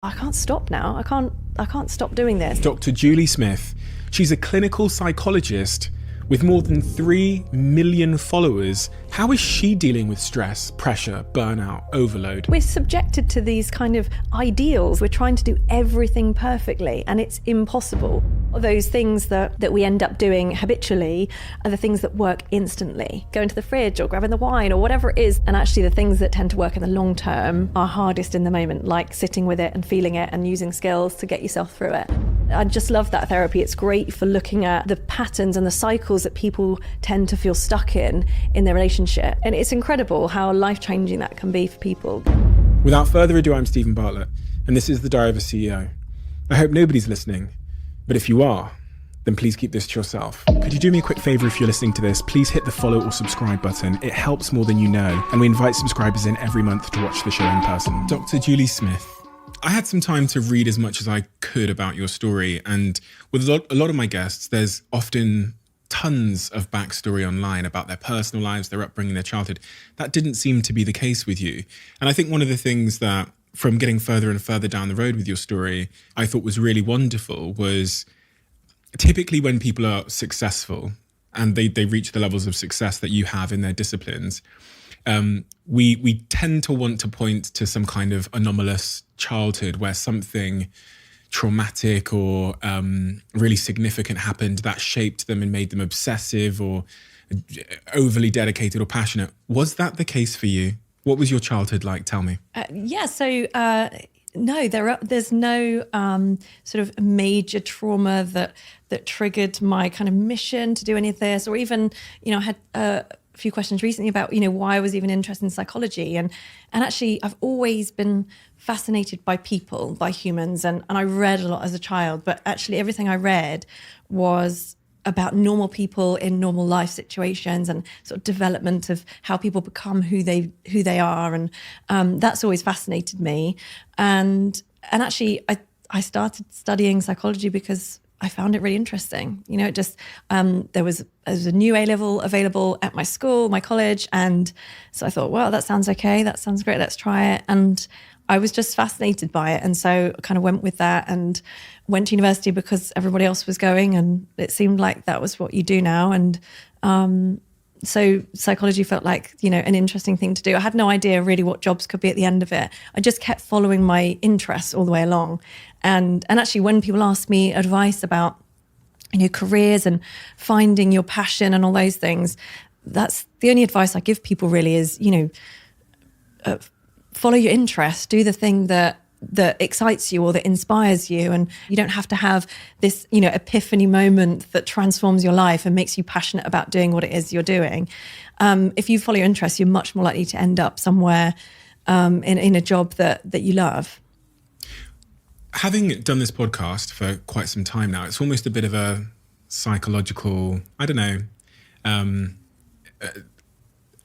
I can't stop now. I can't stop doing this. Dr. Julie Smith. She's a clinical psychologist with more than 3 million followers. How is she dealing with stress, pressure, burnout, overload? We're subjected to these kind of ideals. We're trying to do everything perfectly, and it's impossible. Those things that we end up doing habitually are the things that work instantly. Going to the fridge or grabbing the wine or whatever it is. And actually the things that tend to work in the long term are hardest in the moment, like sitting with it and feeling it and using skills to get yourself through it. I just love that therapy. It's great for looking at the patterns and the cycles that people tend to feel stuck in their relationship. And it's incredible how life-changing that can be for people. Without further ado, I'm Stephen Bartlett, and this is The Diary of a CEO. I hope nobody's listening, but if you are, then please keep this to yourself. Could you do me a quick favor if you're listening to this? Please hit the follow or subscribe button. It helps more than you know, and we invite subscribers in every month to watch the show in person. Dr. Julie Smith. I had some time to read as much as I could about your story, and with a lot of my guests, there's often tons of backstory online about their personal lives, their upbringing, their childhood. That didn't seem to be the case with you. And I think one of the things that, from getting further and further down the road with your story, I thought was really wonderful was typically when people are successful and they reach the levels of success that you have in their disciplines, we tend to want to point to some kind of anomalous childhood where something traumatic or really significant happened that shaped them and made them obsessive or overly dedicated or passionate. Was that the case for you? What was your childhood like? Tell me. No, there's no sort of major trauma that triggered my kind of mission to do any of this, or even, I had a few questions recently about, why I was even interested in psychology. And actually, I've always been fascinated by people, by humans, and I read a lot as a child, but actually everything I read was about normal people in normal life situations and sort of development of how people become who they are. And that's always fascinated me. And actually, I started studying psychology because I found it really interesting. It just, there was a new A-level available at my school, my college. And so I thought, well, that sounds okay. That sounds great. Let's try it. And I was just fascinated by it. And so I kind of went with that and went to university because everybody else was going. And it seemed like that was what you do now. And so psychology felt like, an interesting thing to do. I had no idea really what jobs could be at the end of it. I just kept following my interests all the way along. And actually, when people ask me advice about, careers and finding your passion and all those things, that's the only advice I give people really is, follow your interest, do the thing that excites you or that inspires you. And you don't have to have this, epiphany moment that transforms your life and makes you passionate about doing what it is you're doing. If you follow your interests, you're much more likely to end up somewhere in a job that you love. Having done this podcast for quite some time now, it's almost a bit of a psychological, I don't know,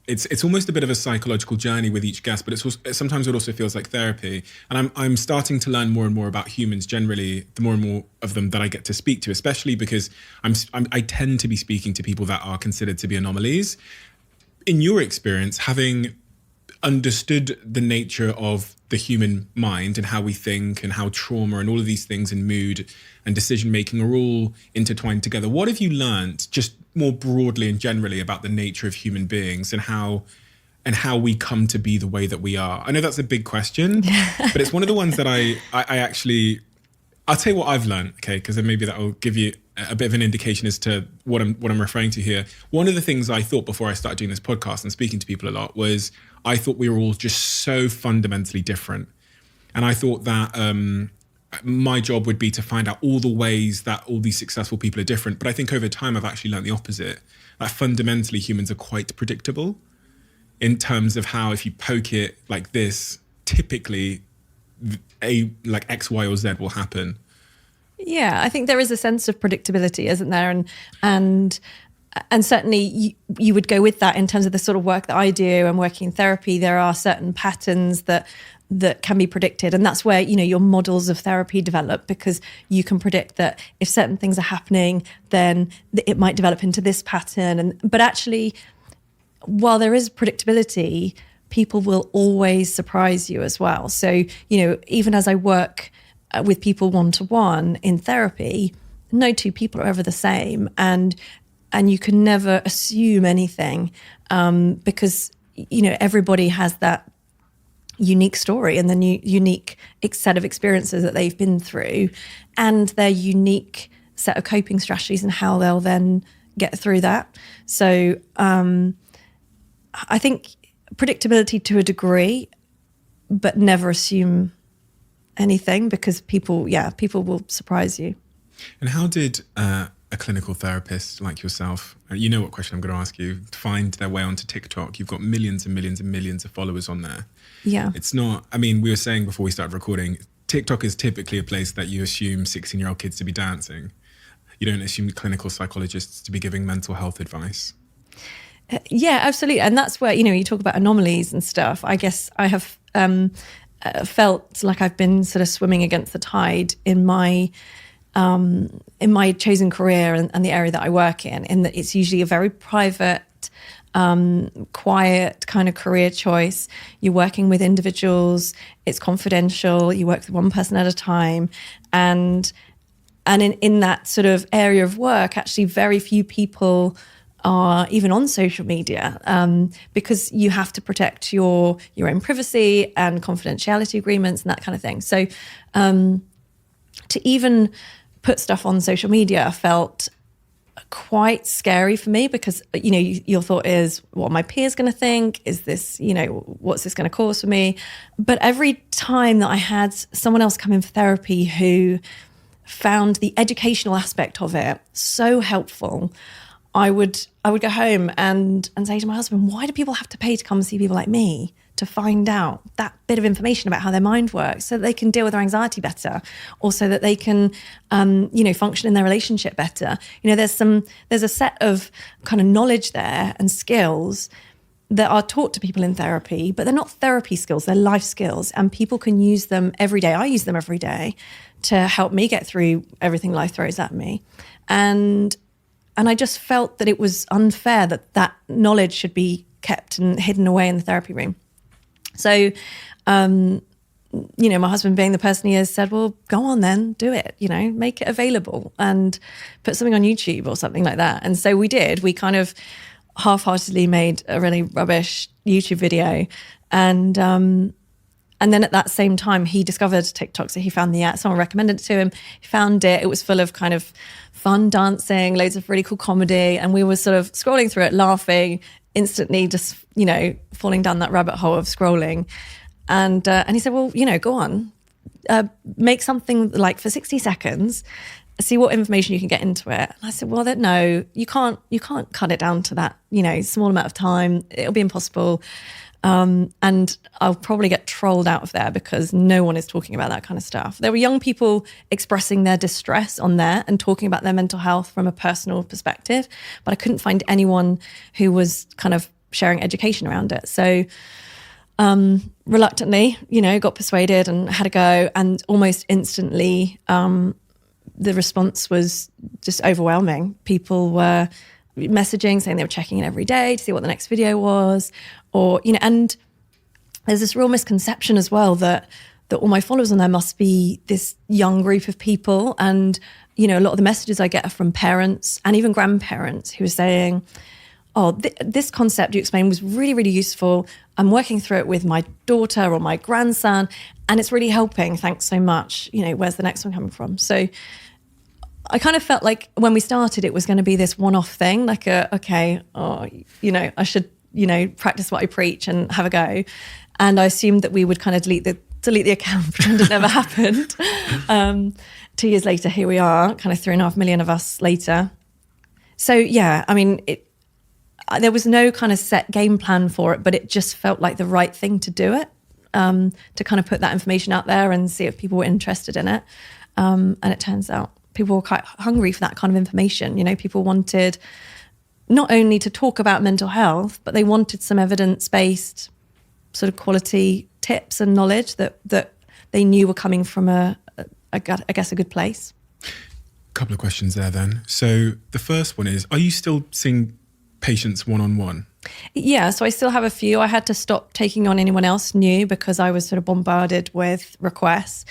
it's almost a bit of a psychological journey with each guest, but sometimes it also feels like therapy. And I'm starting to learn more and more about humans generally, the more and more of them that I get to speak to, especially because I tend to be speaking to people that are considered to be anomalies. In your experience, having understood the nature of the human mind and how we think and how trauma and all of these things and mood and decision making are all intertwined together, what have you learned just more broadly and generally about the nature of human beings and how we come to be the way that we are? I know that's a big question, but it's one of the ones that I actually, I'll tell you what I've learned, okay, because then maybe that will give you a bit of an indication as to what I'm referring to here. One of the things I thought before I started doing this podcast and speaking to people a lot was I thought we were all just so fundamentally different. And I thought that my job would be to find out all the ways that all these successful people are different. But I think over time, I've actually learned the opposite, that fundamentally humans are quite predictable in terms of how, if you poke it like this, typically like X, Y, or Z will happen. Yeah, I think there is a sense of predictability, isn't there? And certainly you would go with that in terms of the sort of work that I do and working in therapy. There are certain patterns that can be predicted. And that's where, your models of therapy develop, because you can predict that if certain things are happening, then it might develop into this pattern. But actually, while there is predictability, people will always surprise you as well. So, even as I work with people one-to-one in therapy, no two people are ever the same. And you can never assume anything because, everybody has that unique story and the unique set of experiences that they've been through and their unique set of coping strategies and how they'll then get through that. So I think predictability to a degree, but never assume anything because people will surprise you. And how did a clinical therapist like yourself, you know what question I'm going to ask you, find their way onto TikTok? You've got millions and millions and millions of followers on there. Yeah. It's not, we were saying before we started recording, TikTok is typically a place that you assume 16-year-old kids to be dancing. You don't assume clinical psychologists to be giving mental health advice. Yeah, absolutely. And that's where, you talk about anomalies and stuff. I guess I have felt like I've been sort of swimming against the tide in my chosen career and the area that I work in that it's usually a very private, quiet kind of career choice. You're working with individuals, it's confidential, you work with one person at a time. And in that sort of area of work, actually very few people are even on social media because you have to protect your own privacy and confidentiality agreements and that kind of thing. So to even put stuff on social media felt quite scary for me because, your thought is, what are my peers going to think? Is this, what's this going to cause for me? But every time that I had someone else come in for therapy who found the educational aspect of it so helpful, I would go home and say to my husband, why do people have to pay to come see people like me to find out that bit of information about how their mind works so that they can deal with their anxiety better or so that they can, function in their relationship better? There's a set of kind of knowledge there and skills that are taught to people in therapy, but they're not therapy skills, they're life skills, and people can use them every day. I use them every day to help me get through everything life throws at me. And I just felt that it was unfair that knowledge should be kept and hidden away in the therapy room. So, my husband, being the person he is, said, well, go on then, do it, make it available and put something on YouTube or something like that. And so we did. We kind of half-heartedly made a really rubbish YouTube video. And then at that same time, he discovered TikTok. So he found the app, someone recommended it to him. He found it. It was full of kind of fun dancing, loads of really cool comedy. And we were sort of scrolling through it, laughing, instantly just, falling down that rabbit hole of scrolling. And he said, well, go on, make something like for 60 seconds, see what information you can get into it. And I said, well, no, you can't cut it down to that, small amount of time. It'll be impossible. And I'll probably get trolled out of there because no one is talking about that kind of stuff. There were young people expressing their distress on there and talking about their mental health from a personal perspective, but I couldn't find anyone who was kind of sharing education around it. So reluctantly, got persuaded and had a go, and almost instantly the response was just overwhelming. People were messaging saying they were checking in every day to see what the next video was, or and there's this real misconception as well that all my followers on there must be this young group of people. And a lot of the messages I get are from parents and even grandparents who are saying, oh, this concept you explained was really, really useful. I'm working through it with my daughter or my grandson and it's really helping. Thanks so much. Where's the next one coming from? So I kind of felt like when we started, it was going to be this one-off thing, like I should, practice what I preach and have a go. And I assumed that we would kind of delete the account, pretend it never happened. 2 years later, here we are, kind of 3.5 million of us later. So yeah, there was no kind of set game plan for it, but it just felt like the right thing to do it, to kind of put that information out there and see if people were interested in it. And it turns out people were quite hungry for that kind of information. People wanted not only to talk about mental health, but they wanted some evidence-based sort of quality tips and knowledge that they knew were coming from I guess a good place. Couple of questions there then. So the first one is, are you still seeing patients one-on-one? Yeah, so I still have a few. I had to stop taking on anyone else new because I was sort of bombarded with requests,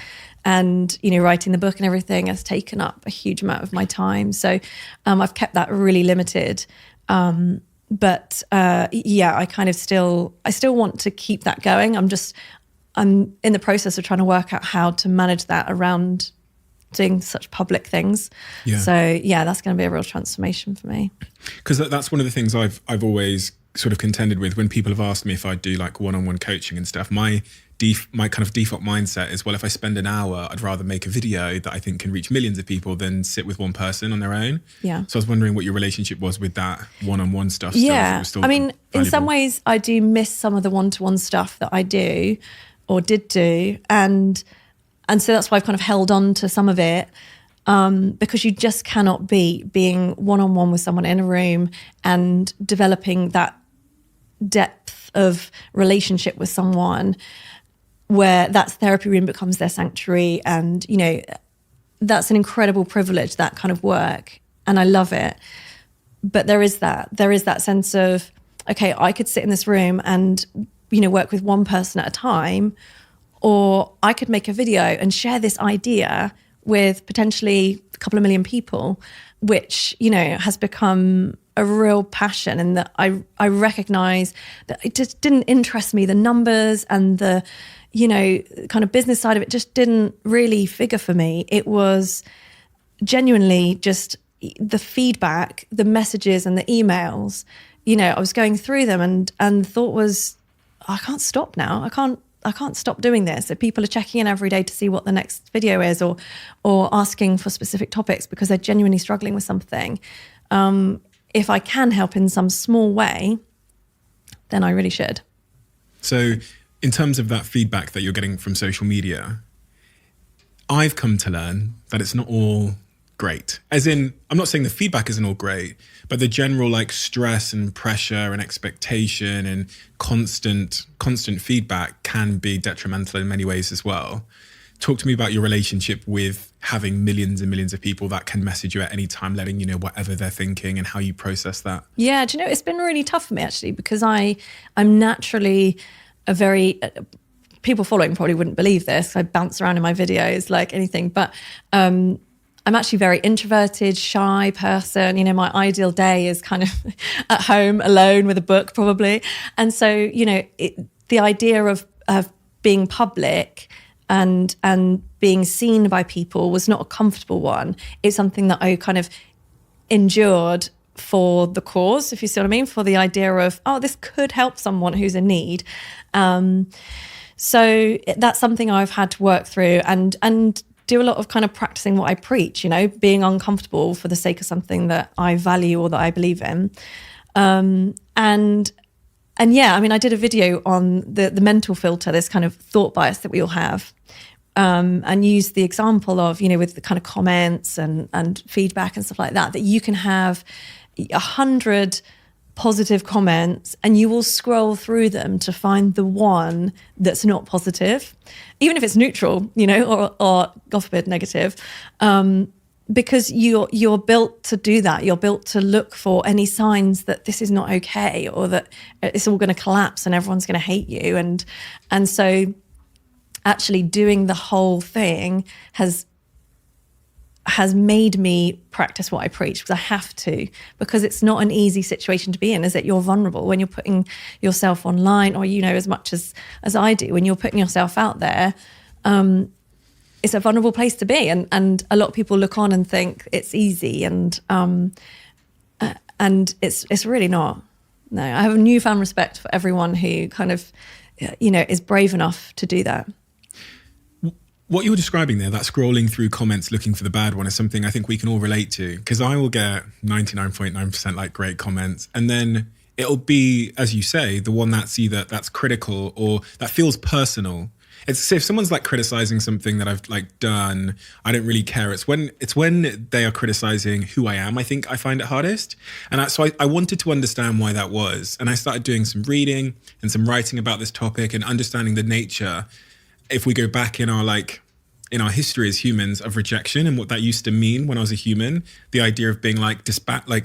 and writing the book and everything has taken up a huge amount of my time. So I've kept that really limited. But I kind of still want to keep that going. I'm in the process of trying to work out how to manage that around doing such public things. Yeah. So that's going to be a real transformation for me. Because that's one of the things I've always sort of contended with when people have asked me if I do like one-on-one coaching and stuff. My kind of default mindset is, well, if I spend an hour, I'd rather make a video that I think can reach millions of people than sit with one person on their own. Yeah. So I was wondering what your relationship was with that one-on-one stuff. Yeah. Still I mean, valuable. in some ways I do miss some of the one-to-one stuff that I do or did do. And so that's why I've kind of held on to some of it, because you just cannot being one-on-one with someone in a room and developing that depth of relationship with someone where that therapy room becomes their sanctuary. And, that's an incredible privilege, that kind of work. And I love it. But there is that sense of, okay, I could sit in this room and, work with one person at a time, or I could make a video and share this idea with potentially a couple of million people, which, has become a real passion. And that I recognize that it just didn't interest me. The numbers and the, kind of business side of it just didn't really figure for me. It was genuinely just the feedback, the messages and the emails. I was going through them and the thought was, I can't stop now. I can't stop doing this. So people are checking in every day to see what the next video is, or asking for specific topics because they're genuinely struggling with something. If I can help in some small way, then I really should. So in terms of that feedback that you're getting from social media, I've come to learn that it's not all great. As in, I'm not saying the feedback isn't all great, but the general like stress and pressure and expectation and constant feedback can be detrimental in many ways as well. Talk to me about your relationship with having millions and millions of people that can message you at any time, letting you know whatever they're thinking, and how you process that. Yeah, do you know, it's been really tough for me actually, because I'm naturally a very... people following probably wouldn't believe this. I bounce around in my videos like anything, but I'm actually a very introverted, shy person. My ideal day is kind of at home alone with a book probably. And so, the idea of being public and being seen by people was not a comfortable one. It's something that I kind of endured for the cause, if you see what I mean, for the idea of, oh, this could help someone who's in need. So that's something I've had to work through and do a lot of kind of practicing what I preach, being uncomfortable for the sake of something that I value or that I believe in. And yeah, I mean, I did a video on the mental filter, this kind of thought bias that we all have, and used the example of, with the kind of comments and feedback and stuff like that you can have 100 positive comments and you will scroll through them to find the one that's not positive, even if it's neutral, or God forbid negative, because you're built to do that. You're built to look for any signs that this is not okay, or that it's all going to collapse and everyone's going to hate you. And so actually doing the whole thing has made me practice what I preach, because I have to, because it's not an easy situation to be in, is that you're vulnerable when you're putting yourself online, or, as much as I do, when you're putting yourself out there, it's a vulnerable place to be. And a lot of people look on and think it's easy, and it's really not. No, I have a newfound respect for everyone who kind of, is brave enough to do that. What you're describing there, that scrolling through comments looking for the bad one, is something I think we can all relate to, because I will get 99.9% like great comments, and then it'll be, as you say, the one that's either that's critical or that feels personal. It's if someone's like criticizing something that I've like done, I don't really care. It's when they are criticizing who I am, I think I find it hardest. And so I wanted to understand why that was, and I started doing some reading and some writing about this topic and understanding the nature, if we go back in our history as humans, of rejection and what that used to mean when I was a human, the idea of being like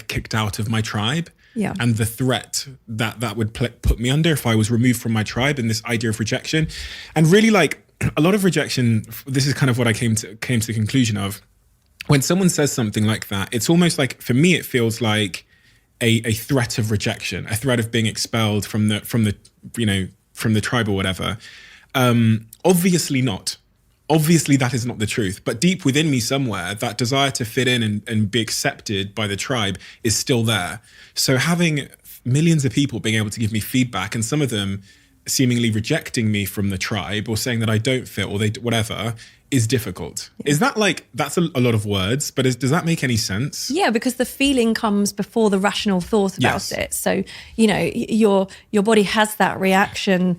kicked out of my tribe. Yeah. and the threat that would put me under if I was removed from my tribe, and this idea of rejection. And really, like, a lot of rejection, this is kind of what I came to the conclusion of. When someone says something like that, it's almost like, for me, it feels like a threat of rejection, a threat of being expelled from the tribe or whatever. Obviously not. Obviously, that is not the truth. But deep within me somewhere, that desire to fit in and be accepted by the tribe is still there. So having millions of people being able to give me feedback, and some of them seemingly rejecting me from the tribe or saying that I don't fit or whatever, is difficult. Yeah. Is that like, that's a lot of words, but does that make any sense? Yeah, because the feeling comes before the rational thought about it. So, your body has that reaction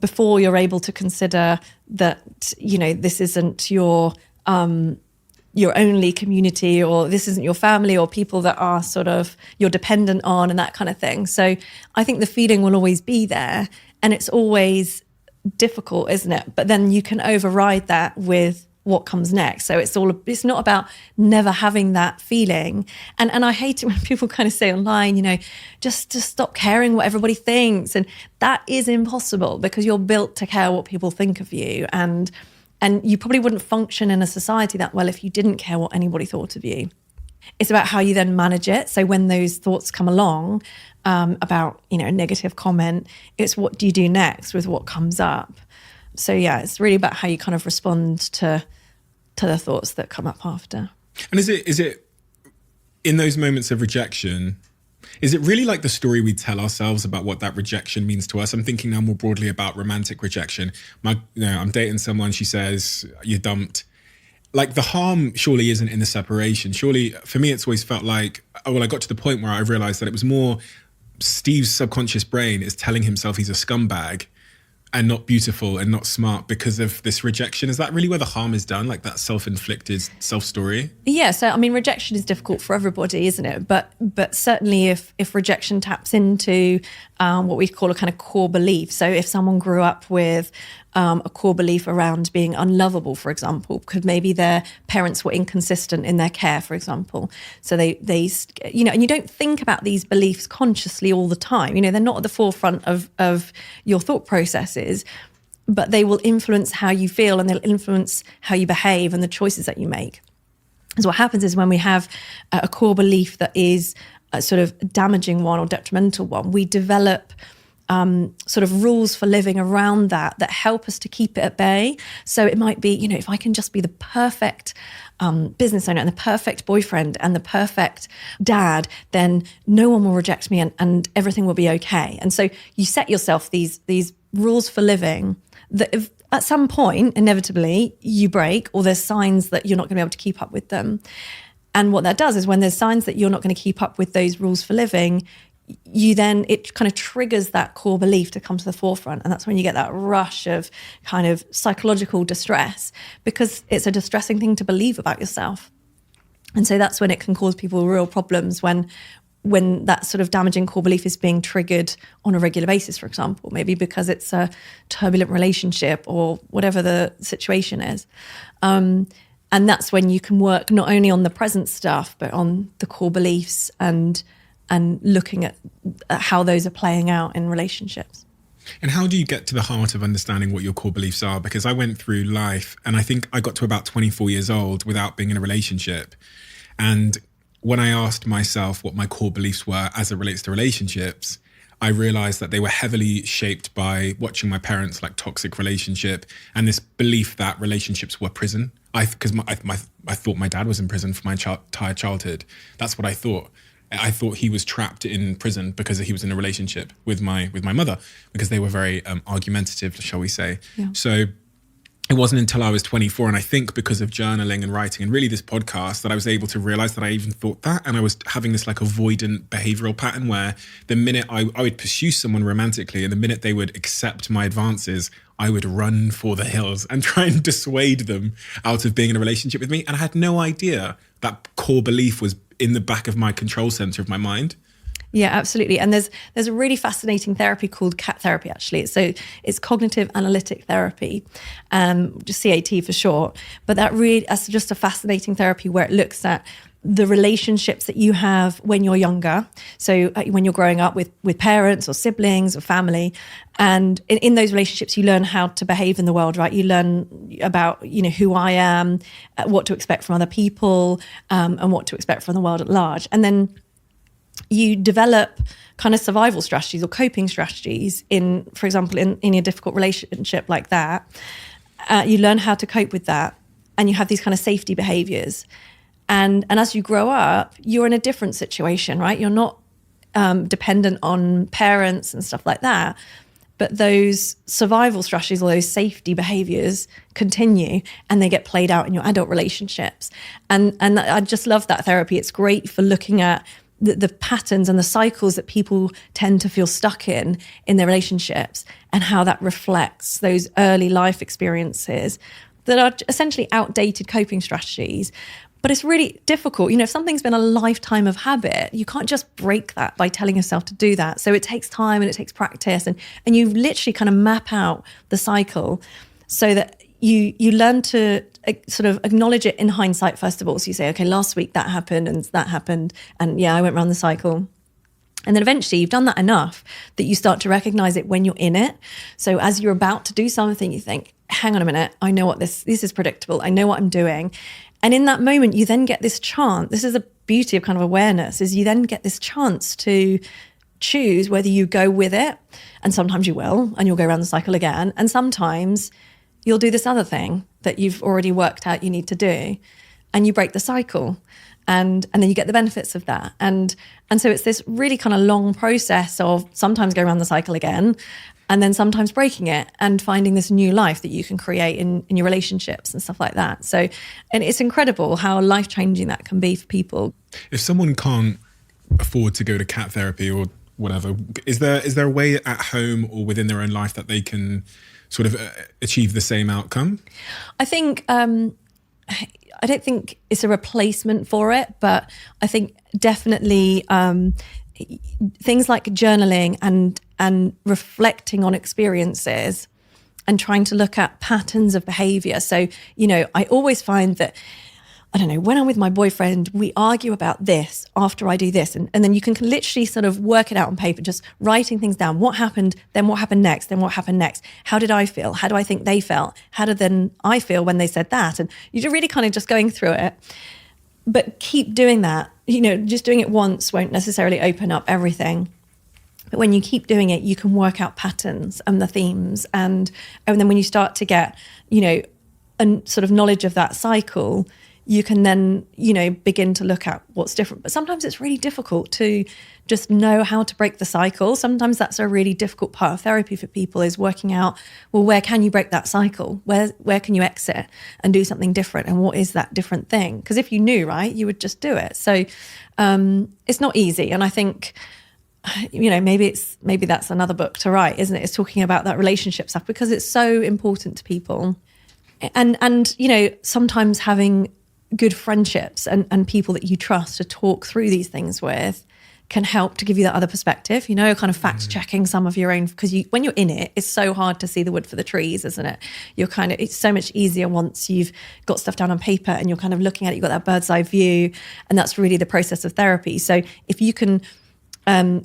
before you're able to consider that, this isn't your only community, or this isn't your family, or people that are sort of you're dependent on, and that kind of thing. So I think the feeling will always be there, and it's always difficult, isn't it? But then you can override that with what comes next. So it's not about never having that feeling. And I hate it when people kind of say online, just stop caring what everybody thinks. And that is impossible, because you're built to care what people think of you. And you probably wouldn't function in a society that well if you didn't care what anybody thought of you. It's about how you then manage it. So when those thoughts come along about, a negative comment, it's what do you do next with what comes up? So yeah, it's really about how you kind of respond to the thoughts that come up after. And is it in those moments of rejection, is it really like the story we tell ourselves about what that rejection means to us? I'm thinking now more broadly about romantic rejection. I'm dating someone, she says, you're dumped. Like, the harm surely isn't in the separation. Surely, for me, it's always felt like, I got to the point where I realized that it was more Steve's subconscious brain is telling himself he's a scumbag and not beautiful and not smart because of this rejection. Is that really where the harm is done? Like that self-inflicted self-story? Yeah. So, I mean, rejection is difficult for everybody, isn't it? But certainly if rejection taps into what we call a kind of core belief. So if someone grew up with a core belief around being unlovable, for example, because maybe their parents were inconsistent in their care, for example. So they and you don't think about these beliefs consciously all the time. They're not at the forefront of your thought processes, but they will influence how you feel, and they'll influence how you behave and the choices that you make. So what happens is when we have a core belief that is a sort of damaging one or detrimental one, we develop sort of rules for living around that help us to keep it at bay. So it might be, if I can just be the perfect business owner and the perfect boyfriend and the perfect dad, then no one will reject me and everything will be okay. And so you set yourself these rules for living that if, at some point, inevitably, you break, or there's signs that you're not going to be able to keep up with them. And what that does is when there's signs that you're not going to keep up with those rules for living, it kind of triggers that core belief to come to the forefront. And that's when you get that rush of kind of psychological distress, because it's a distressing thing to believe about yourself. And so that's when it can cause people real problems, when that sort of damaging core belief is being triggered on a regular basis, for example, maybe because it's a turbulent relationship or whatever the situation is. And that's when you can work not only on the present stuff, but on the core beliefs and looking at how those are playing out in relationships. And how do you get to the heart of understanding what your core beliefs are? Because I went through life and I think I got to about 24 years old without being in a relationship. And when I asked myself what my core beliefs were as it relates to relationships, I realized that they were heavily shaped by watching my parents' like toxic relationship and this belief that relationships were prison. I thought my dad was in prison for my entire childhood. That's what I thought. I thought he was trapped in prison because he was in a relationship with my mother, because they were very argumentative, shall we say. Yeah. So it wasn't until I was 24, and I think because of journaling and writing and really this podcast, that I was able to realize that I even thought that. And I was having this like avoidant behavioral pattern where the minute I would pursue someone romantically and the minute they would accept my advances, I would run for the hills and try and dissuade them out of being in a relationship with me. And I had no idea that core belief was in the back of my control center of my mind. Yeah, absolutely. And there's a really fascinating therapy called CAT therapy, actually. So it's cognitive analytic therapy, just CAT for short. But that's just a fascinating therapy where it looks at the relationships that you have when you're younger. So when you're growing up with parents or siblings or family, and in those relationships, you learn how to behave in the world, right? You learn about, who I am, what to expect from other people, and what to expect from the world at large. And then you develop kind of survival strategies or coping strategies for example, in a difficult relationship like that. You learn how to cope with that, and you have these kind of safety behaviors. And as you grow up, you're in a different situation, right? You're not dependent on parents and stuff like that. But those survival strategies or those safety behaviors continue, and they get played out in your adult relationships. And I just love that therapy. It's great for looking at the patterns and the cycles that people tend to feel stuck in their relationships, and how that reflects those early life experiences that are essentially outdated coping strategies. But it's really difficult. If something's been a lifetime of habit, you can't just break that by telling yourself to do that. So it takes time and it takes practice, and you literally kind of map out the cycle so that you learn to sort of acknowledge it in hindsight, first of all. So you say, okay, last week that happened, and yeah, I went around the cycle. And then eventually you've done that enough that you start to recognize it when you're in it. So as you're about to do something, you think, hang on a minute, I know what this is predictable. I know what I'm doing. And in that moment, you then get this chance. This is the beauty of kind of awareness, is you then get this chance to choose whether you go with it. And sometimes you will, and you'll go around the cycle again. And sometimes you'll do this other thing that you've already worked out you need to do, and you break the cycle. And then you get the benefits of that. And so it's this really kind of long process of sometimes going around the cycle again, and then sometimes breaking it and finding this new life that you can create in your relationships and stuff like that. So, and it's incredible how life-changing that can be for people. If someone can't afford to go to CAT therapy or whatever, is there a way at home or within their own life that they can sort of achieve the same outcome? I think, I don't think it's a replacement for it, but I think definitely things like journaling and reflecting on experiences and trying to look at patterns of behavior. So, I always find that, I don't know, when I'm with my boyfriend, we argue about this after I do this. And then you can literally sort of work it out on paper, just writing things down. What happened, then what happened next, then what happened next? How did I feel? How do I think they felt? How did then I feel when they said that? And you're really kind of just going through it. But keep doing that. Just doing it once won't necessarily open up everything. But when you keep doing it, you can work out patterns and the themes. And then when you start to get, a sort of knowledge of that cycle, you can then, begin to look at what's different. But sometimes it's really difficult to just know how to break the cycle. Sometimes that's a really difficult part of therapy for people, is working out, well, where can you break that cycle? Where can you exit and do something different? And what is that different thing? Because if you knew, right, you would just do it. So it's not easy. And I think, maybe that's another book to write, isn't it? It's talking about that relationship stuff, because it's so important to people. And sometimes having good friendships and people that you trust to talk through these things with can help to give you that other perspective, kind of fact checking some of your own, because when you're in it, it's so hard to see the wood for the trees, isn't it? It's so much easier once you've got stuff down on paper and you're kind of looking at it, you've got that bird's eye view, and that's really the process of therapy. So if you can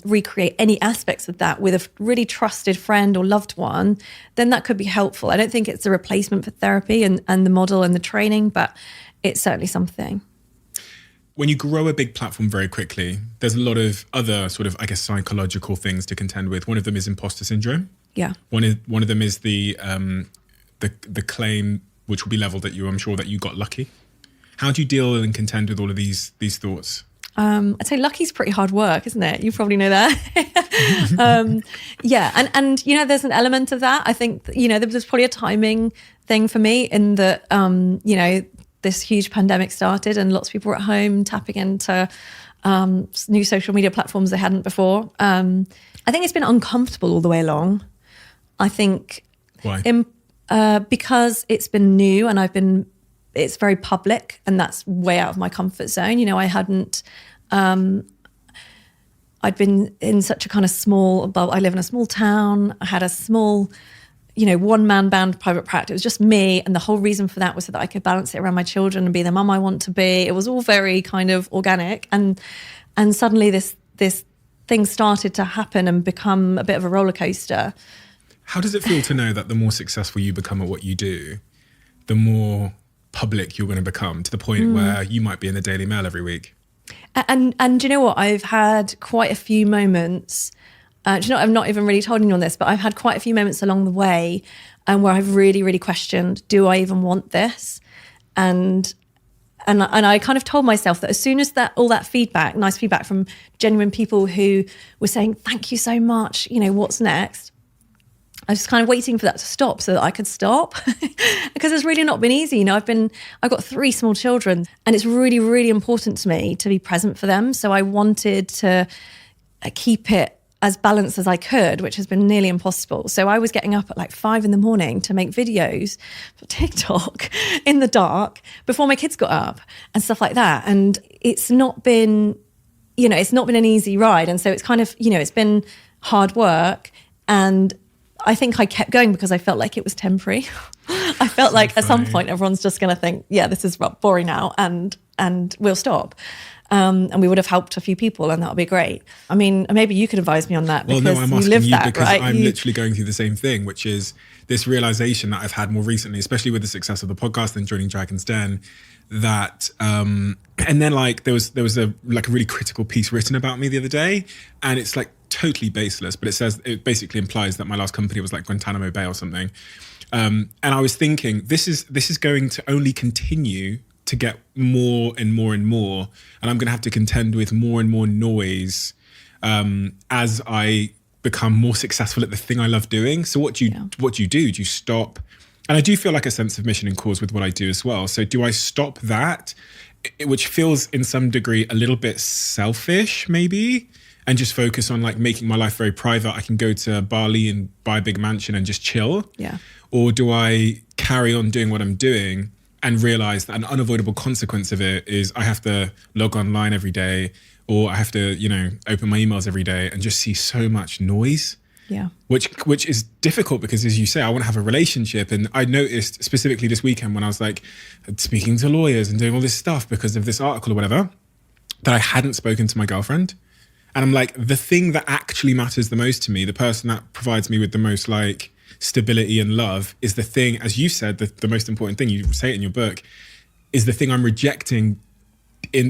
recreate any aspects of that with a really trusted friend or loved one, then that could be helpful. I don't think it's a replacement for therapy and the model and the training, but it's certainly something. When you grow a big platform very quickly, there's a lot of other sort of, I guess, psychological things to contend with. One of them is imposter syndrome. Yeah. One of them is the claim, which will be leveled at you, I'm sure, that you got lucky. How do you deal and contend with all of these thoughts? I'd say lucky's pretty hard work, isn't it? You probably know that. Yeah. And, there's an element of that. I think, there's probably a timing thing for me in that, this huge pandemic started and lots of people were at home tapping into new social media platforms they hadn't before. I think it's been uncomfortable all the way along. I think why? Because it's been new and it's very public, and that's way out of my comfort zone. I hadn't, I'd been in such a kind of small bubble. I live in a small town. I had a small, one-man band private practice. It was just me. And the whole reason for that was so that I could balance it around my children and be the mum I want to be. It was all very kind of organic. And suddenly this thing started to happen and become a bit of a roller coaster. How does it feel to know that the more successful you become at what you do, the more public you're going to become, to the point where you might be in the Daily Mail every week? And do you know what? I've had quite a few moments. I've not even really told anyone this, but I've had quite a few moments along the way where I've really, really questioned, do I even want this? And I kind of told myself that as soon as all that feedback, nice feedback from genuine people who were saying, thank you so much, what's next? I was kind of waiting for that to stop so that I could stop because it's really not been easy. I've got 3 small children, and it's really, really important to me to be present for them. So I wanted to keep it as balanced as I could, which has been nearly impossible. So I was getting up at like 5 a.m. to make videos for TikTok in the dark before my kids got up and stuff like that. And it's not been, an easy ride. And so it's kind of, it's been hard work. And I think I kept going because I felt like it was temporary. I felt like at some point everyone's just going to think, yeah, this is boring now, and we'll stop. And we would have helped a few people, and that would be great. I mean, maybe you could advise me on that, because I'm asking you live you that, because right? I'm literally going through the same thing, which is this realization that I've had more recently, especially with the success of the podcast and joining Dragon's Den, that and then like there was a really critical piece written about me the other day, and it's like totally baseless, but it basically implies that my last company was like Guantanamo Bay or something. And I was thinking, this is going to only continue to get more and more and more, and I'm going to have to contend with more and more noise as I become more successful at the thing I love doing. So what do you do? Do you stop? And I do feel like a sense of mission and cause with what I do as well. So do I stop that, which feels in some degree a little bit selfish maybe, and just focus on like making my life very private? I can go to Bali and buy a big mansion and just chill. Yeah. Or do I carry on doing what I'm doing and realize that an unavoidable consequence of it is I have to log online every day, or I have to, open my emails every day and just see so much noise. Yeah. Which is difficult because, as you say, I want to have a relationship. And I noticed specifically this weekend when I was like speaking to lawyers and doing all this stuff because of this article or whatever, that I hadn't spoken to my girlfriend. And I'm like, the thing that actually matters the most to me, the person that provides me with the most like stability and love, is the thing, as you said, the most important thing, you say it in your book, is the thing I'm rejecting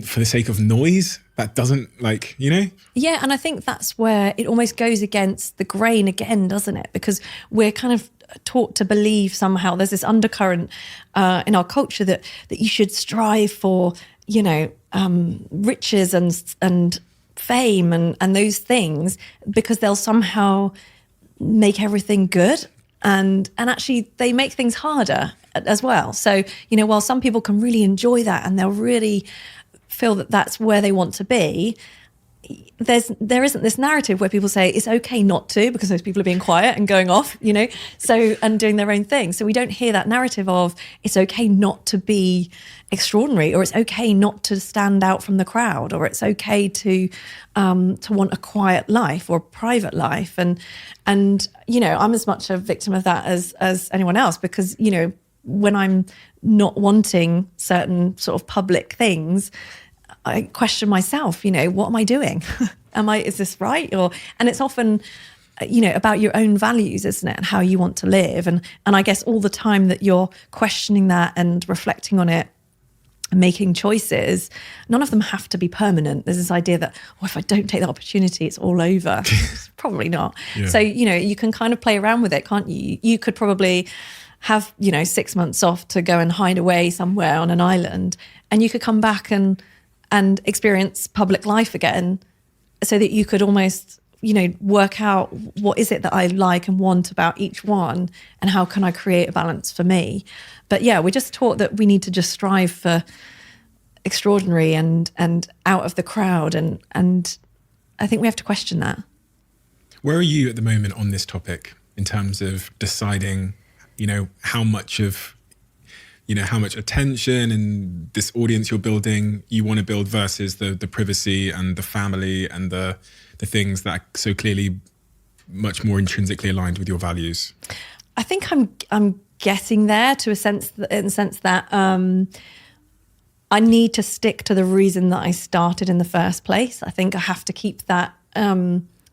for the sake of noise that doesn't Yeah, and I think that's where it almost goes against the grain again, doesn't it? Because we're kind of taught to believe somehow there's this undercurrent in our culture that you should strive for, riches and fame and those things, because they'll somehow make everything good. And actually they make things harder as well. So, while some people can really enjoy that and they'll really feel that that's where they want to be, there isn't this narrative where people say it's okay not to, because those people are being quiet and going off, and doing their own thing. So we don't hear that narrative of it's okay not to be extraordinary, or it's okay not to stand out from the crowd, or it's okay to want a quiet life or a private life. And I'm as much a victim of that as anyone else, because when I'm not wanting certain sort of public things, I question myself, what am I doing? Is this right? And it's often, about your own values, isn't it? And how you want to live. And I guess all the time that you're questioning that and reflecting on it and making choices, none of them have to be permanent. There's this idea that, if I don't take that opportunity, it's all over. It's probably not. Yeah. So, you can kind of play around with it, can't you? You could probably have, 6 months off to go and hide away somewhere on an island, and you could come back and experience public life again, so that you could almost, work out what is it that I like and want about each one, and how can I create a balance for me. But yeah, we're just taught that we need to just strive for extraordinary and out of the crowd. And I think we have to question that. Where are you at the moment on this topic in terms of deciding, how much of how much attention and this audience you're building, you want to build versus the privacy and the family and the things that are so clearly much more intrinsically aligned with your values? I think I'm getting there to a sense in the sense that I need to stick to the reason that I started in the first place. I think I have to keep that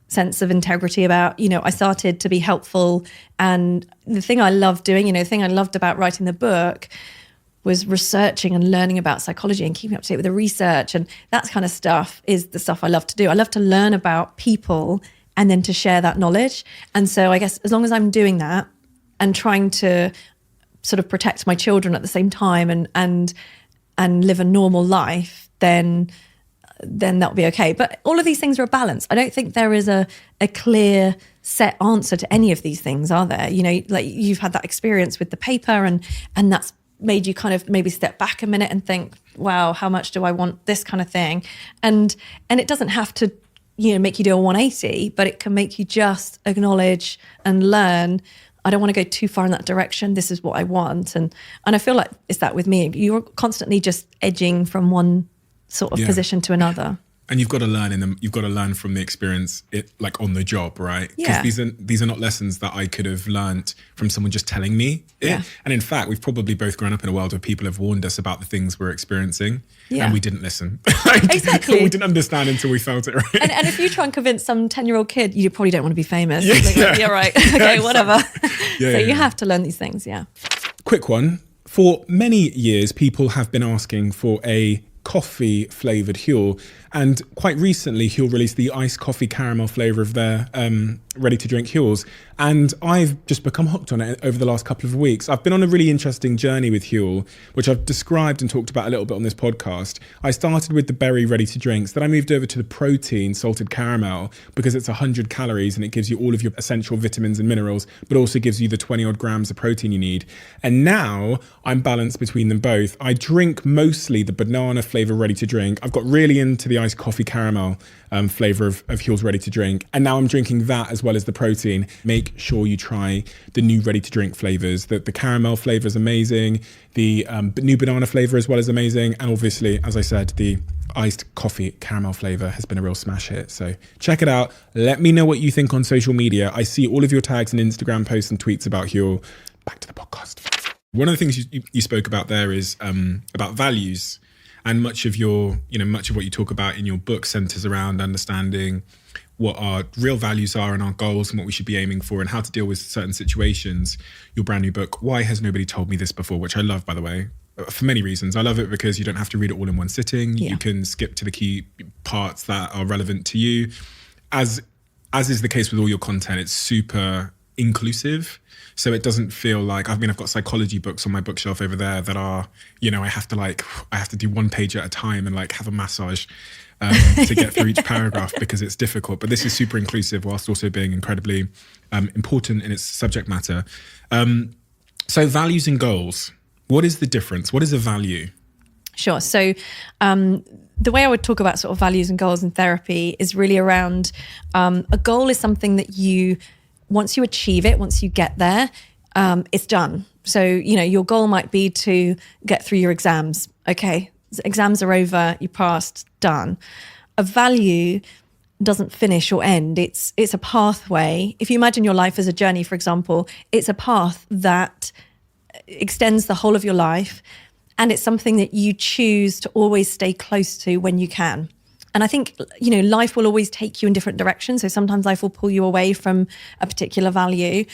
sense of integrity about, I started to be helpful. And the thing I loved doing, the thing I loved about writing the book was researching and learning about psychology and keeping up to date with the research. And that kind of stuff is the stuff I love to do. I love to learn about people and then to share that knowledge. And so I guess as long as I'm doing that and trying to sort of protect my children at the same time and live a normal life, then that'll be okay. But all of these things are a balance. I don't think there is a clear set answer to any of these things, are there? Like you've had that experience with the paper and that's made you kind of maybe step back a minute and think, wow, how much do I want this kind of thing? And it doesn't have to, make you do a 180, but it can make you just acknowledge and learn, I don't want to go too far in that direction. This is what I want. And I feel like it's that with me. You're constantly just edging from one sort of position to another. And you've got to learn in them. You've got to learn from the experience, like on the job, right? Yeah. Because these are not lessons that I could have learned from someone just telling me it. Yeah. And in fact, we've probably both grown up in a world where people have warned us about the things we're experiencing, and we didn't listen. Exactly. We didn't understand until we felt it, right? And if you try and convince some 10-year-old kid, you probably don't want to be famous. Yeah. You're right. Okay, whatever. Yeah, You have to learn these things. Yeah. Quick one. For many years, people have been asking for a coffee flavoured Huel, and quite recently Huel released the iced coffee caramel flavour of their ready to drink Huels, and I've just become hooked on it over the last couple of weeks. I've been on a really interesting journey with Huel, which I've described and talked about a little bit on this podcast. I started with the berry ready to drinks, then I moved over to the protein salted caramel because it's 100 calories and it gives you all of your essential vitamins and minerals, but also gives you the 20 odd grams of protein you need. And now I'm balanced between them both. I drink mostly the banana flavour ready to drink. I've got really into the iced coffee caramel flavour of Huel's ready to drink, and now I'm drinking that as well as the protein. Make sure you try the new ready to drink flavours. The caramel flavour is amazing, the new banana flavour as well is amazing, and obviously, as I said, the iced coffee caramel flavour has been a real smash hit. So check it out. Let me know what you think on social media. I see all of your tags and Instagram posts and tweets about Huel. Back to the podcast. One of the things you spoke about there is about values. And much of what you talk about in your book centers around understanding what our real values are and our goals and what we should be aiming for and how to deal with certain situations. Your brand new book, Why Has Nobody Told Me This Before, which I love, by the way, for many reasons. I love it because you don't have to read it all in one sitting. Yeah. You can skip to the key parts that are relevant to you. As is the case with all your content, it's super inclusive. So it doesn't feel like, I've got psychology books on my bookshelf over there that are, I have to do one page at a time and have a massage to get through each paragraph because it's difficult. But this is super inclusive whilst also being incredibly important in its subject matter. So values and goals, what is the difference? What is a value? Sure. So the way I would talk about sort of values and goals in therapy is really around a goal is something that once you achieve it, once you get there, it's done. So, your goal might be to get through your exams. Okay, exams are over, you passed, done. A value doesn't finish or end. It's a pathway. If you imagine your life as a journey, for example, it's a path that extends the whole of your life. And it's something that you choose to always stay close to when you can. And I think, life will always take you in different directions. So sometimes life will pull you away from a particular value,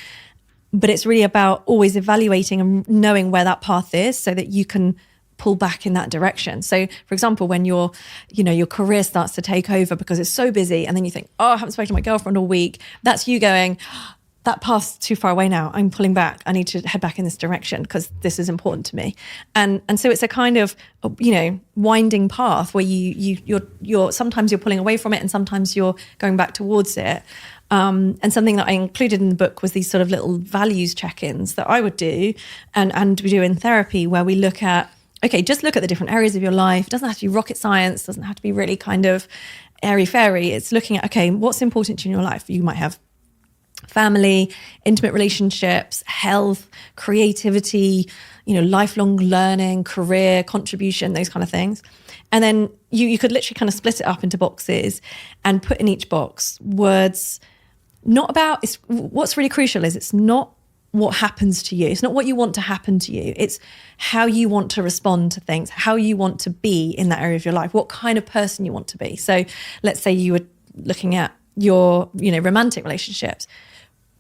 but it's really about always evaluating and knowing where that path is so that you can pull back in that direction. So for example, when your career starts to take over because it's so busy and then you think, oh, I haven't spoken to my girlfriend all week. That's you going, that path's too far away now. I'm pulling back. I need to head back in this direction because this is important to me. And so it's a kind of, winding path where you're sometimes you're pulling away from it and sometimes you're going back towards it. And something that I included in the book was these sort of little values check-ins that I would do and we do in therapy where we look at, okay, just look at the different areas of your life. It doesn't have to be rocket science, doesn't have to be really kind of airy-fairy. It's looking at, okay, what's important to you in your life? You might have family, intimate relationships, health, creativity, lifelong learning, career, contribution, those kind of things. And then you could literally kind of split it up into boxes and put in each box words, what's really crucial is it's not what happens to you. It's not what you want to happen to you. It's how you want to respond to things, how you want to be in that area of your life, what kind of person you want to be. So let's say you were looking at your, romantic relationships.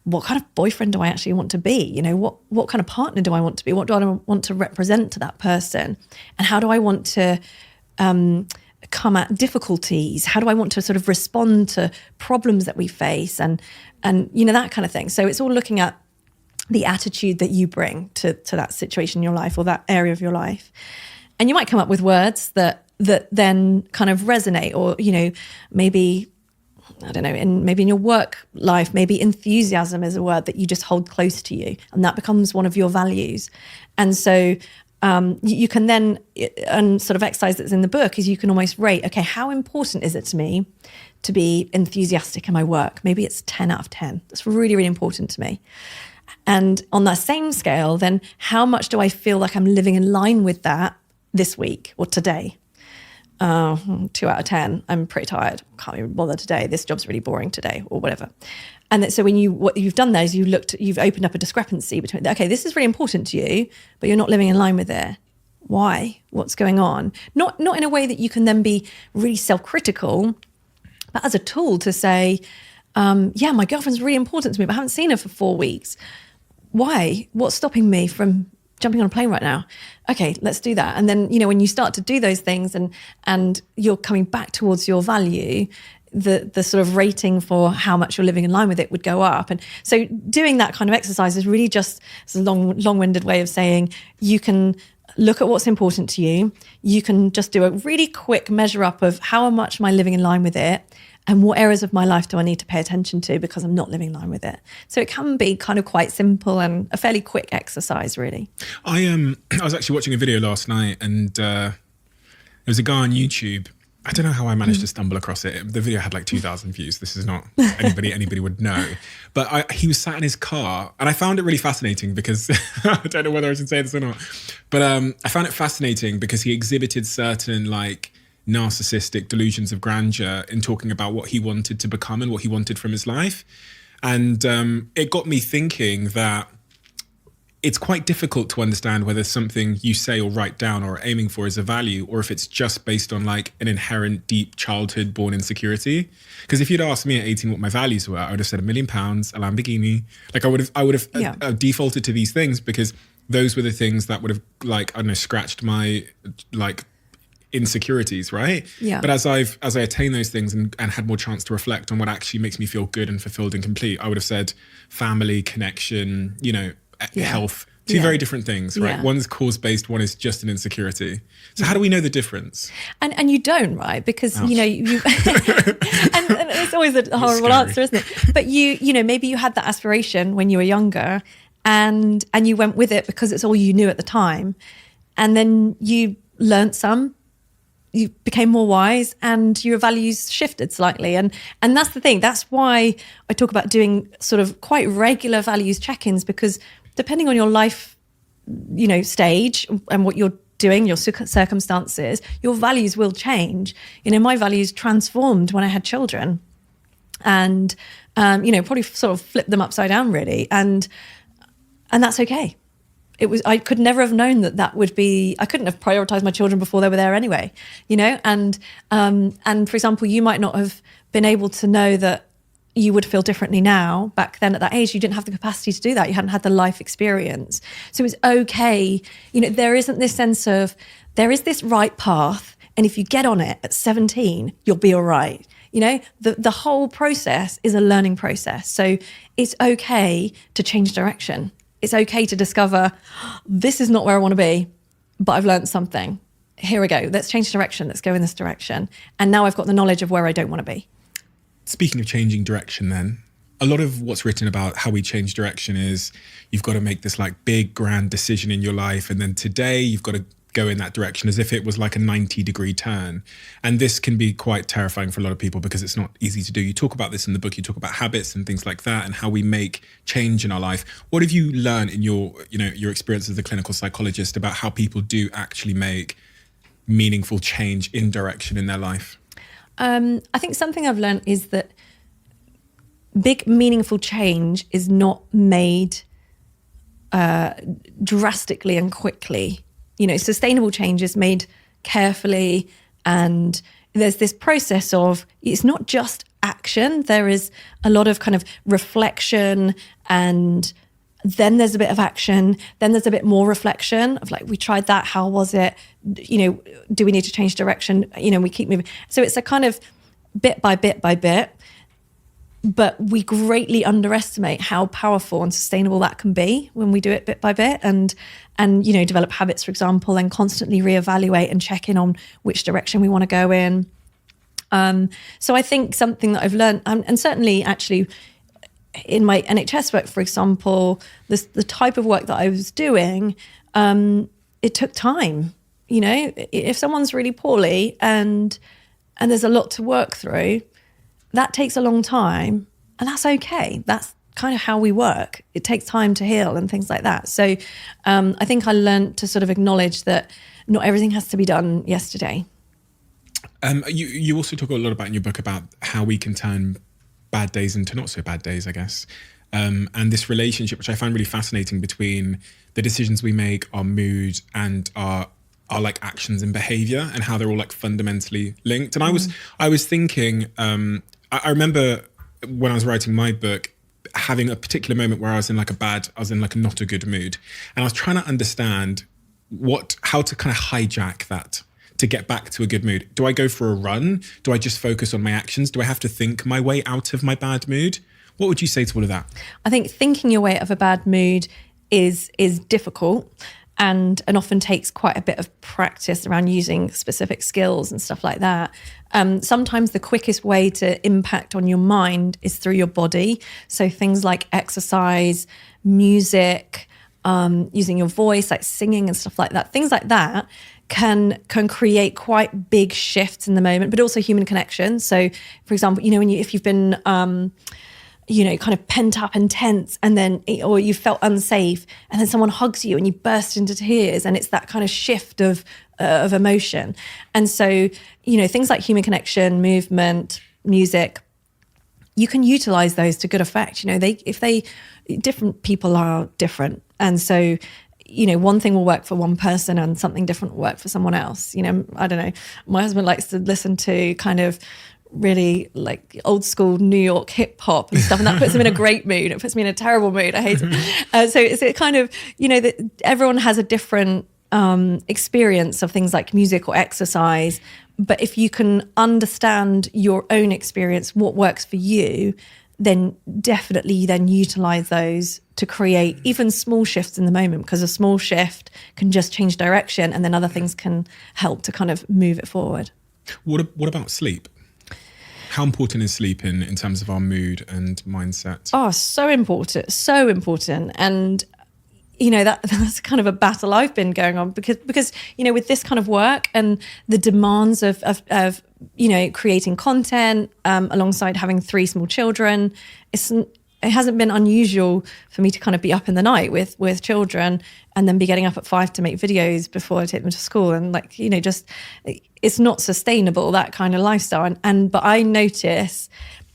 What kind of boyfriend do I actually want to be? What kind of partner do I want to be? What do I want to represent to that person? And how do I want to come at difficulties? How do I want to sort of respond to problems that we face and that kind of thing? So it's all looking at the attitude that you bring to that situation in your life or that area of your life. And you might come up with words that then kind of resonate, or, maybe, I don't know, maybe in your work life, maybe enthusiasm is a word that you just hold close to you, and that becomes one of your values. And so you can then, and sort of exercise that's in the book is you can almost rate, okay, how important is it to me to be enthusiastic in my work? Maybe it's 10 out of 10. That's really, really important to me. And on that same scale, then how much do I feel like I'm living in line with that this week or today? 2 out of 10. I'm pretty tired. Can't even bother today. This job's really boring today, or whatever. And so what you've done there is you've opened up a discrepancy between, okay, this is really important to you, but you're not living in line with it. Why? What's going on? Not in a way that you can then be really self-critical, but as a tool to say, yeah, my girlfriend's really important to me, but I haven't seen her for 4 weeks. Why? What's stopping me from jumping on a plane right now? Okay, let's do that. And then, when you start to do those things and you're coming back towards your value, the sort of rating for how much you're living in line with it would go up. And so doing that kind of exercise is really just a long-winded way of saying you can look at what's important to you. You can just do a really quick measure up of how much am I living in line with it, and what areas of my life do I need to pay attention to because I'm not living in line with it. So it can be kind of quite simple and a fairly quick exercise, really. I was actually watching a video last night, and there was a guy on YouTube. I don't know how I managed to stumble across it. The video had like 2,000 views. This is not anybody would know. But he was sat in his car, and I found it really fascinating because I don't know whether I should say this or not. But I found it fascinating because he exhibited certain like narcissistic delusions of grandeur in talking about what he wanted to become and what he wanted from his life. And it got me thinking that it's quite difficult to understand whether something you say or write down or are aiming for is a value, or if it's just based on like an inherent deep childhood born insecurity. Because if you'd asked me at 18 what my values were, I would have said £1 million, a Lamborghini. Like I would have defaulted to these things because those were the things that would have like, I don't know, scratched my like insecurities, right? Yeah. But as I attain those things and had more chance to reflect on what actually makes me feel good and fulfilled and complete, I would have said family, connection, health, two very different things, right? Yeah. One's cause-based, one is just an insecurity. So how do we know the difference? And you don't, right? Because, you and it's always a horrible answer, isn't it? But maybe you had that aspiration when you were younger and you went with it because it's all you knew at the time. And then you learnt some, you became more wise, and your values shifted slightly. And that's the thing. That's why I talk about doing sort of quite regular values check-ins, because depending on your life, stage and what you're doing, your circumstances, your values will change. My values transformed when I had children, and probably sort of flipped them upside down really. And that's okay. I could never have known that would be, I couldn't have prioritized my children before they were there anyway, and for example, you might not have been able to know that you would feel differently now. Back then at that age, you didn't have the capacity to do that. You hadn't had the life experience. So it's okay. There isn't this sense of, there is this right path, and if you get on it at 17, you'll be all right. The whole process is a learning process. So it's okay to change direction. It's okay to discover, this is not where I want to be, but I've learned something. Here we go. Let's change direction. Let's go in this direction. And now I've got the knowledge of where I don't want to be. Speaking of changing direction then, a lot of what's written about how we change direction is you've got to make this like big grand decision in your life. And then today you've got to go in that direction, as if it was like a 90-degree turn. And this can be quite terrifying for a lot of people because it's not easy to do. You talk about this in the book. You talk about habits and things like that and how we make change in our life. What have you learned in your experience as a clinical psychologist about how people do actually make meaningful change in direction in their life? I think something I've learned is that big, meaningful change is not made drastically and quickly. Sustainable change is made carefully, and there's this process of, it's not just action. There is a lot of kind of reflection, and then there's a bit of action, then there's a bit more reflection of like, we tried that, how was it? Do we need to change direction? We keep moving. So it's a kind of bit by bit by bit, but we greatly underestimate how powerful and sustainable that can be when we do it bit by bit and develop habits, for example, and constantly reevaluate and check in on which direction we want to go in. So I think something that I've learned, and certainly actually in my NHS work, for example, the type of work that I was doing, it took time. If someone's really poorly and there's a lot to work through, that takes a long time, and that's okay. That's kind of how we work. It takes time to heal and things like that. So I think I learned to sort of acknowledge that not everything has to be done yesterday. You also talk a lot about in your book about how we can turn bad days into not so bad days, I guess. And this relationship, which I find really fascinating, between the decisions we make, our mood, and our like actions and behavior, and how they're all like fundamentally linked. And I was thinking, I remember when I was writing my book, having a particular moment where I was in like a not a good mood. And I was trying to understand how to kind of hijack that to get back to a good mood. Do I go for a run? Do I just focus on my actions? Do I have to think my way out of my bad mood? What would you say to all of that? I think thinking your way out of a bad mood is difficult and often takes quite a bit of practice around using specific skills and stuff like that. Sometimes the quickest way to impact on your mind is through your body. So things like exercise, music, using your voice, like singing and stuff like that. Things like that can create quite big shifts in the moment, but also human connection. So, for example, if you've been kind of pent up and tense, and then, or you felt unsafe, and then someone hugs you and you burst into tears, and it's that kind of shift of emotion. And so, things like human connection, movement, music, you can utilize those to good effect. Different people are different. And so, one thing will work for one person and something different will work for someone else. I don't know. My husband likes to listen to kind of really like old school New York hip hop and stuff, and that puts him in a great mood. It puts me in a terrible mood. I hate it. So it's kind of, that everyone has a different experience of things like music or exercise. But if you can understand your own experience, what works for you, then definitely then utilize those to create even small shifts in the moment, because a small shift can just change direction, and then other things can help to kind of move it forward. What about sleep? How important is sleep in terms of our mood and mindset? Oh, so important, so important. And, that's kind of a battle I've been going on because with this kind of work and the demands of creating content alongside having 3 small children, it hasn't been unusual for me to kind of be up in the night with children and then be getting up at 5 to make videos before I take them to school. And it's not sustainable, that kind of lifestyle. But I notice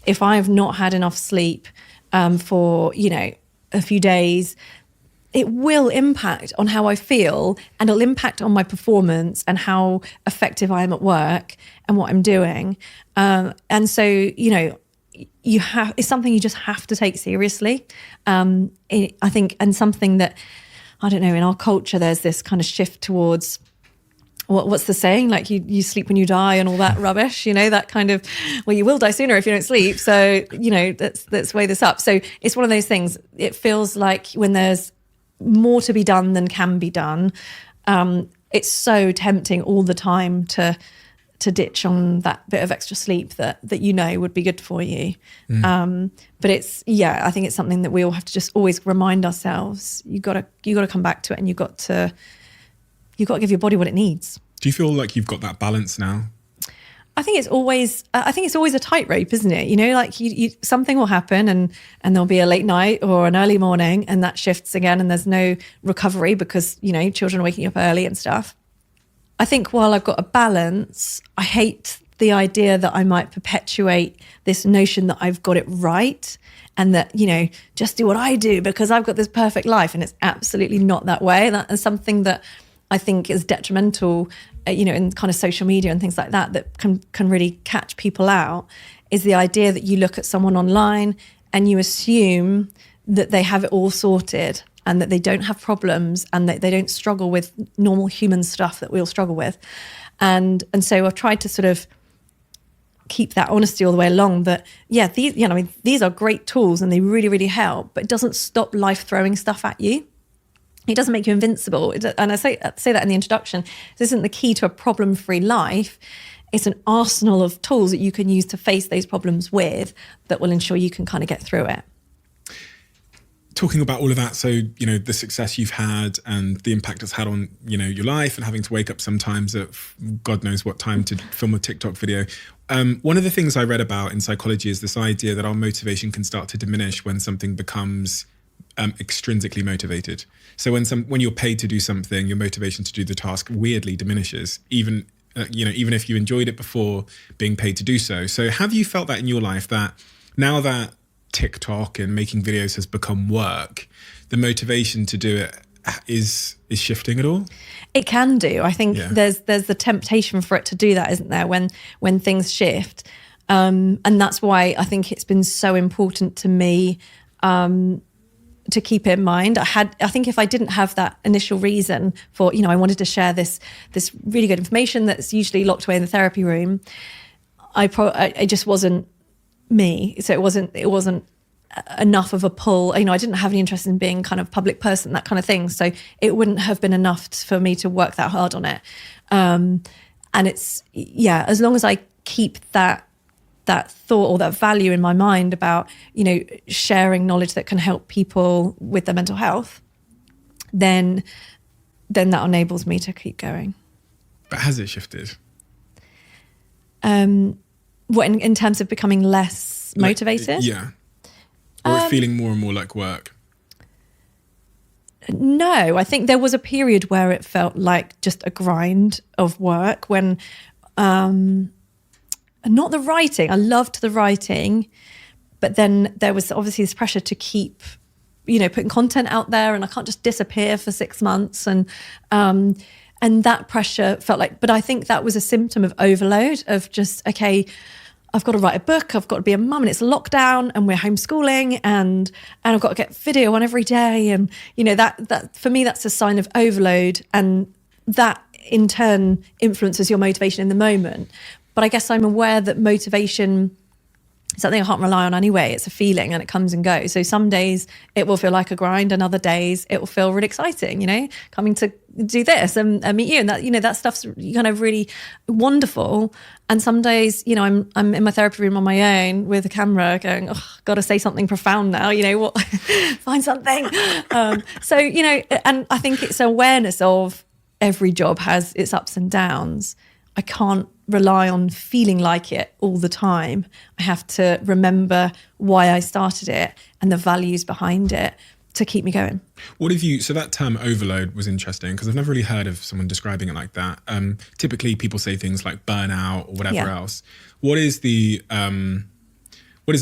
if I've not had enough sleep for, a few days, it will impact on how I feel, and it'll impact on my performance and how effective I am at work and what I'm doing. And so, it's something you just have to take seriously. I think, and something that, I don't know, in our culture, there's this kind of shift towards, what's the saying? Like you sleep when you die and all that rubbish, that kind of, well, you will die sooner if you don't sleep. So, let's weigh this up. So it's one of those things. It feels like when there's more to be done than can be done, it's so tempting all the time to ditch on that bit of extra sleep that would be good for you. But I think it's something that we all have to just always remind ourselves. You got to come back to it, and you got to you've got to give your body what it needs. Do you feel like you've got that balance now? I think it's always a tightrope, isn't it? You know, like you something will happen and there'll be a late night or an early morning and that shifts again and there's no recovery because, you know, children are waking up early and stuff. I think while I've got a balance, I hate the idea that I might perpetuate this notion that I've got it right and that, you know, just do what I do because I've got this perfect life. And it's absolutely not that way. And that is something that I think is detrimental, you know, in kind of social media and things like that, that can really catch people out, is the idea that you look at someone online and you assume that they have it all sorted and that they don't have problems and that they don't struggle with normal human stuff that we all struggle with. And so I've tried to sort of keep that honesty all the way along, that, yeah, these, you know, I mean, these are great tools and they really, really help, but it doesn't stop life throwing stuff at you. It doesn't make you invincible. And I say that in the introduction. This isn't the key to a problem-free life. It's an arsenal of tools that you can use to face those problems with that will ensure you can kind of get through it. Talking about all of that, so, you know, the success you've had and the impact it's had on, you know, your life and having to wake up sometimes at God knows what time to film a TikTok video. One of the things I read about in psychology is this idea that our motivation can start to diminish when something becomes extrinsically motivated. So when you're paid to do something, your motivation to do the task weirdly diminishes, even if you enjoyed it before being paid to do so. So have you felt that in your life, that now that TikTok and making videos has become work, the motivation to do it is shifting at all? It can do. I think there's the temptation for it to do that, isn't there, when things shift. And that's why I think it's been so important to me to keep it in mind. I think if I didn't have that initial reason for, you know, I wanted to share this really good information that's usually locked away in the therapy room, I just wasn't me. So it wasn't enough of a pull. You know, I didn't have any interest in being kind of public person, that kind of thing. So it wouldn't have been enough for me to work that hard on it. And it's, yeah, as long as I keep that thought or that value in my mind about, you know, sharing knowledge that can help people with their mental health, then that enables me to keep going. But has it shifted? What, in terms of becoming less motivated? Yeah. Or feeling more and more like work? No, I think there was a period where it felt like just a grind of work when, not the writing, I loved the writing, but then there was obviously this pressure to keep, you know, putting content out there, and I can't just disappear for 6 months. And that pressure felt like, but I think that was a symptom of overload, of just, okay, I've got to write a book, I've got to be a mum, and it's lockdown and we're homeschooling, and I've got to get video on every day. And, you know, that for me, that's a sign of overload, and that in turn influences your motivation in the moment. But I guess I'm aware that motivation is something I can't rely on anyway. It's a feeling and it comes and goes. So some days it will feel like a grind, and other days it will feel really exciting, you know, coming to do this and meet you. And that, you know, that stuff's kind of really wonderful. And some days, you know, I'm in my therapy room on my own with a camera going, oh, got to say something profound now, you know, what, find something. So, you know, and I think it's awareness of every job has its ups and downs. I can't rely on feeling like it all the time. I have to remember why I started it and the values behind it to keep me going. What have you, so that term overload was interesting because I've never really heard of someone describing it like that. Typically people say things like burnout or whatever else. What is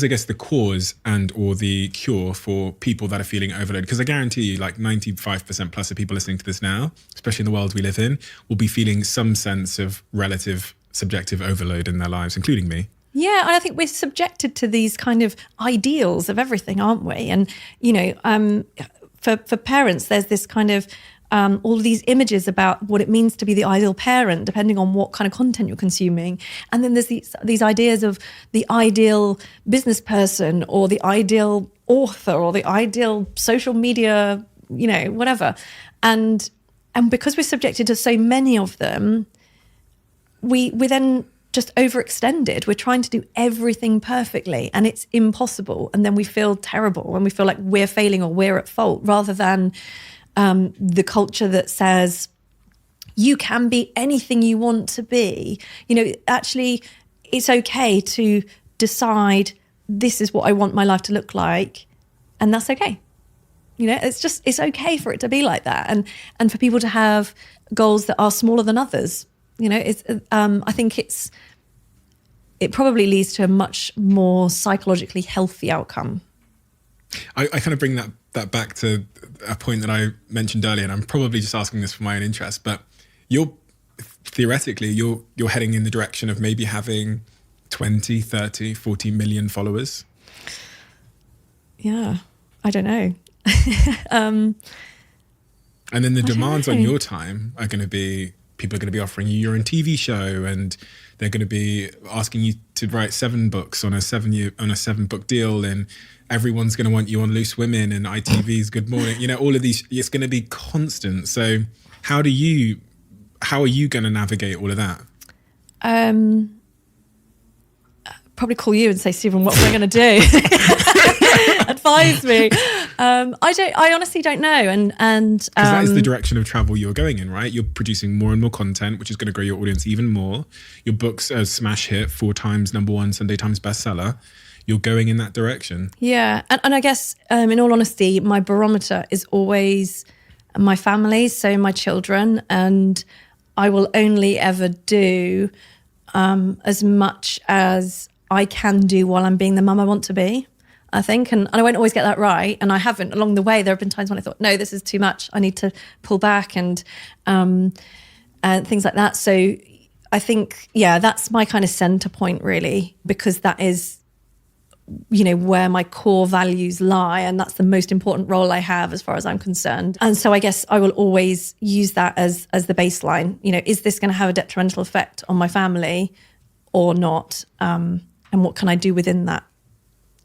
I guess the cause and or the cure for people that are feeling overloaded? Because I guarantee you, like 95% plus of people listening to this now, especially in the world we live in, will be feeling some sense of relative subjective overload in their lives, including me. Yeah, and I think we're subjected to these kind of ideals of everything, aren't we? And, you know, for parents, there's this kind of all of these images about what it means to be the ideal parent, depending on what kind of content you're consuming. And then there's these ideas of the ideal business person or the ideal author or the ideal social media, you know, whatever. And because we're subjected to so many of them, we then just overextended. We're trying to do everything perfectly and it's impossible. And then we feel terrible and we feel like we're failing or we're at fault, rather than the culture that says you can be anything you want to be. You know, actually, it's okay to decide this is what I want my life to look like, and that's okay. You know, it's okay for it to be like that, and for people to have goals that are smaller than others. You know, I think it probably leads to a much more psychologically healthy outcome. I kind of bring that back to a point that I mentioned earlier, and I'm probably just asking this for my own interest, but theoretically you're heading in the direction of maybe having 20, 30, 40 million followers. Yeah, I don't know. And then the demands on your time are going to be, people are going to be offering you your own TV show, and they're going to be asking you to write 7 books on a 7-book deal, and everyone's going to want you on Loose Women and ITV's Good Morning. You know, all of these, it's going to be constant. So how are you going to navigate all of that? Probably call you and say, Stephen, what am I going to do? Advise me. I honestly don't know. And because that is the direction of travel you're going in, right? You're producing more and more content, which is going to grow your audience even more. Your book's a smash hit, 4 times #1 Sunday Times bestseller. You're going in that direction. Yeah. And I guess, in all honesty, my barometer is always my family, so my children, and I will only ever do as much as I can do while I'm being the mum I want to be, I think. And I won't always get that right. And I haven't. Along the way, there have been times when I thought, no, this is too much. I need to pull back and things like that. So I think, yeah, that's my kind of center point, really, because that is, you know, where my core values lie. And that's the most important role I have as far as I'm concerned. And so I guess I will always use that as the baseline. You know, is this going to have a detrimental effect on my family or not? And what can I do within that?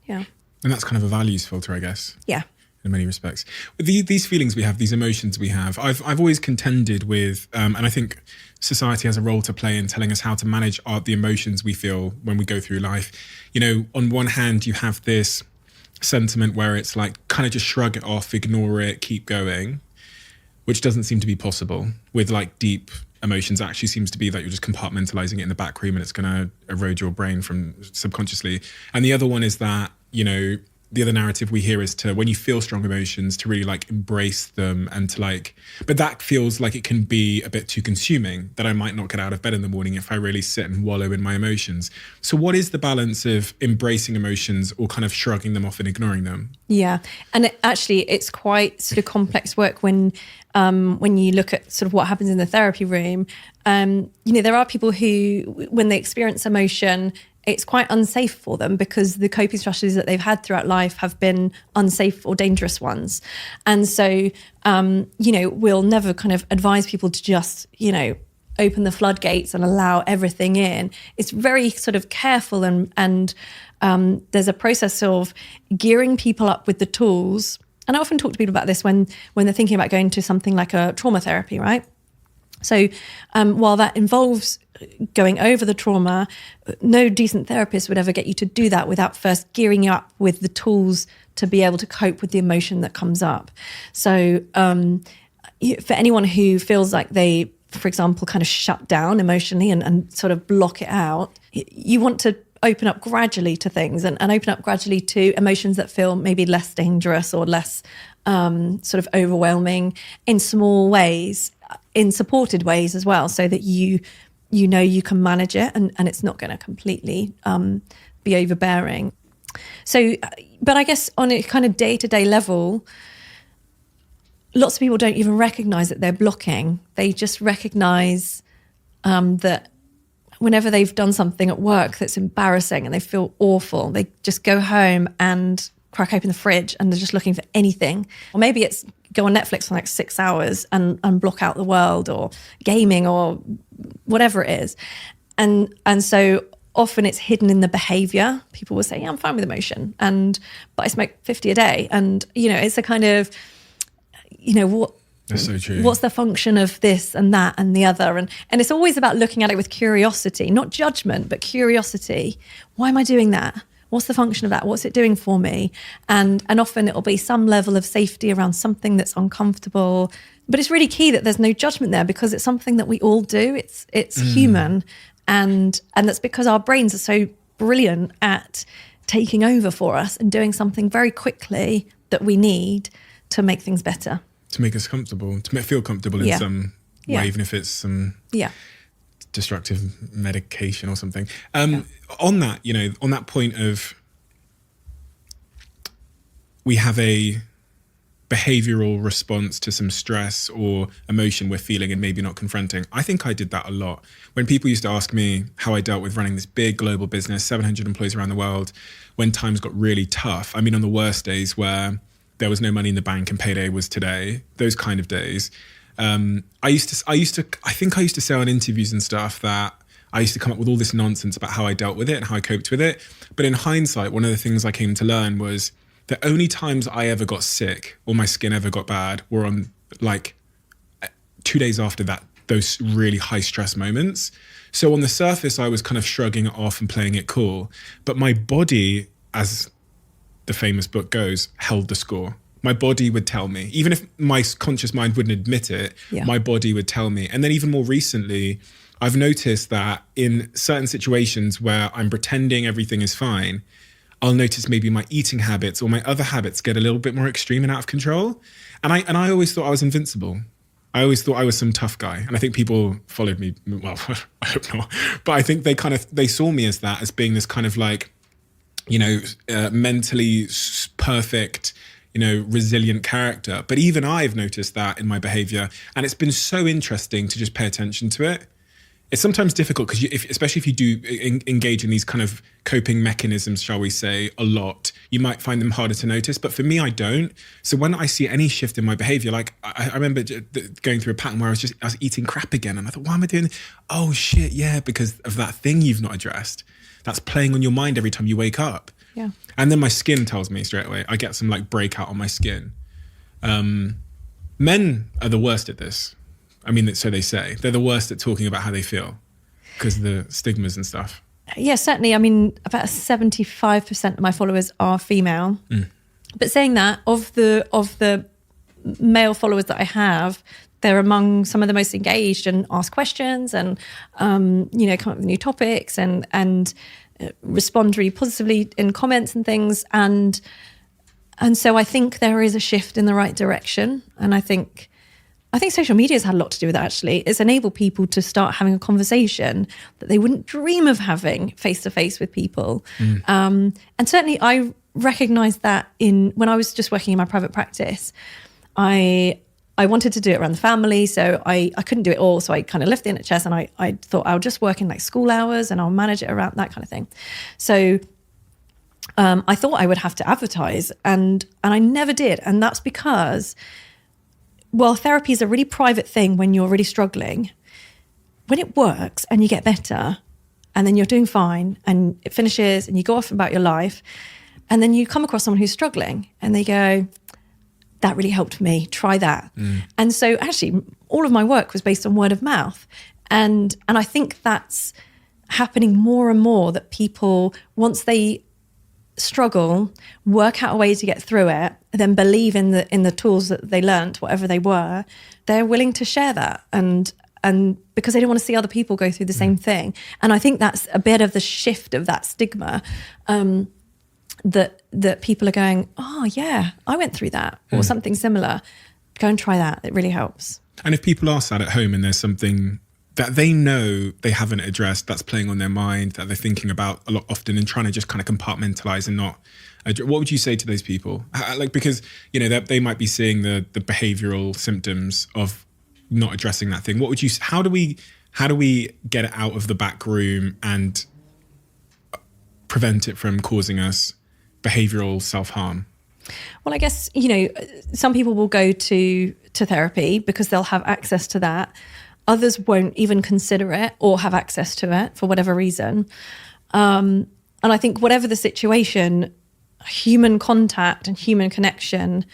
Yeah. And that's kind of a values filter, I guess. Yeah. In many respects. These feelings we have, these emotions we have, I've always contended with, and I think society has a role to play in telling us how to manage the emotions we feel when we go through life. You know, on one hand, you have this sentiment where it's like, kind of just shrug it off, ignore it, keep going, which doesn't seem to be possible with like deep emotions. It actually seems to be that you're just compartmentalizing it in the back room and it's going to erode your brain from subconsciously. And the other one is that, you know, the other narrative we hear is to, when you feel strong emotions, to really like embrace them and to like, but that feels like it can be a bit too consuming, that I might not get out of bed in the morning if I really sit and wallow in my emotions. So what is the balance of embracing emotions or kind of shrugging them off and ignoring them? Yeah. And it's quite sort of complex work when you look at sort of what happens in the therapy room. You know, there are people who, when they experience emotion, it's quite unsafe for them because the coping strategies that they've had throughout life have been unsafe or dangerous ones. And so, you know, we'll never kind of advise people to just, you know, open the floodgates and allow everything in. It's very sort of careful and there's a process of gearing people up with the tools. And I often talk to people about this when they're thinking about going to something like a trauma therapy, right? So while that involves going over the trauma, no decent therapist would ever get you to do that without first gearing you up with the tools to be able to cope with the emotion that comes up. So for anyone who feels like they, for example, kind of shut down emotionally and sort of block it out, you want to open up gradually to things and open up gradually to emotions that feel maybe less dangerous or less sort of overwhelming in small ways, in supported ways as well, so that you know you can manage it and it's not going to completely be overbearing. So, but I guess on a kind of day-to-day level, lots of people don't even recognize that they're blocking. They just recognize that whenever they've done something at work that's embarrassing and they feel awful, they just go home and crack open the fridge and they're just looking for anything. Or maybe it's go on Netflix for like 6 hours and block out the world, or gaming, or whatever it is. And so often it's hidden in the behavior. People will say, yeah, I'm fine with emotion, but I smoke 50 a day. And, you know, it's a kind of, you know, what, that's so true. What's the function of this and that and the other? And it's always about looking at it with curiosity, not judgment, but curiosity. Why am I doing that? What's the function of that? What's it doing for me? And often it'll be some level of safety around something that's uncomfortable, But it's really key that there's no judgment there, because it's something that we all do. It's human. And that's because our brains are so brilliant at taking over for us and doing something very quickly that we need to make things better. To make us comfortable, to feel comfortable in some way, even if it's some destructive medication or something. On that, on that point of, we have a behavioral response to some stress or emotion we're feeling and maybe not confronting. I think I did that a lot. When people used to ask me how I dealt with running this big global business, 700 employees around the world, when times got really tough, I mean, on the worst days where there was no money in the bank and payday was today, those kind of days, I think I used to say on interviews and stuff that I used to come up with all this nonsense about how I dealt with it and how I coped with it. But in hindsight, one of the things I came to learn was the only times I ever got sick or my skin ever got bad were on 2 days after that, those really high stress moments. So on the surface, I was kind of shrugging it off and playing it cool. But my body, as the famous book goes, held the score. My body would tell me, even if my conscious mind wouldn't admit it, my body would tell me. And then even more recently, I've noticed that in certain situations where I'm pretending everything is fine, I'll notice maybe my eating habits or my other habits get a little bit more extreme and out of control. And I always thought I was invincible. I always thought I was some tough guy. And I think people followed me. Well, I hope not. But I think they saw me as that, as being this kind of mentally perfect, resilient character. But even I've noticed that in my behavior. And it's been so interesting to just pay attention to it. It's sometimes difficult because especially if you do engage in these kind of coping mechanisms, shall we say, a lot, you might find them harder to notice. But for me, I don't. So when I see any shift in my behavior, like I remember going through a pattern where I was eating crap again. And I thought, why am I doing this? Oh shit, yeah, because of that thing you've not addressed. That's playing on your mind every time you wake up. Yeah. And then my skin tells me straight away. I get some breakout on my skin. Men are the worst at this. I mean, so they say. They're the worst at talking about how they feel because of the stigmas and stuff. Yeah, certainly. I mean, about 75% of my followers are female. But saying that, of the male followers that I have, they're among some of the most engaged and ask questions and, come up with new topics and respond really positively in comments and things. And so I think there is a shift in the right direction. And I think social media has had a lot to do with that, actually. It's enabled people to start having a conversation that they wouldn't dream of having face-to-face with people. And certainly I recognised that when I was just working in my private practice, I wanted to do it around the family, so I couldn't do it all. So I kind of left the NHS and I thought I'll just work in school hours and I'll manage it around that kind of thing. So I thought I would have to advertise and I never did. And that's because, well, therapy is a really private thing when you're really struggling. When it works and you get better and then you're doing fine and it finishes and you go off about your life and then you come across someone who's struggling and they go, that really helped me, try that. And so actually all of my work was based on word of mouth. And I think that's happening more and more, that people, once they struggle, work out a way to get through it, then believe in the tools that they learnt, whatever they were, they're willing to share that. And because they don't want to see other people go through the same thing. And I think that's a bit of the shift of that stigma, that people are going, oh yeah, I went through that or something similar. Go and try that. It really helps. And if people are sat at home and there's something that they know they haven't addressed, that's playing on their mind, that they're thinking about a lot often and trying to just kind of compartmentalize and not address, what would you say to those people? Because, they might be seeing the behavioral symptoms of not addressing that thing. What would you, how do we get it out of the back room and prevent it from causing us behavioral self-harm? Well, I guess, some people will go to therapy because they'll have access to that. Others won't even consider it or have access to it for whatever reason. And I think whatever the situation, human contact and human connection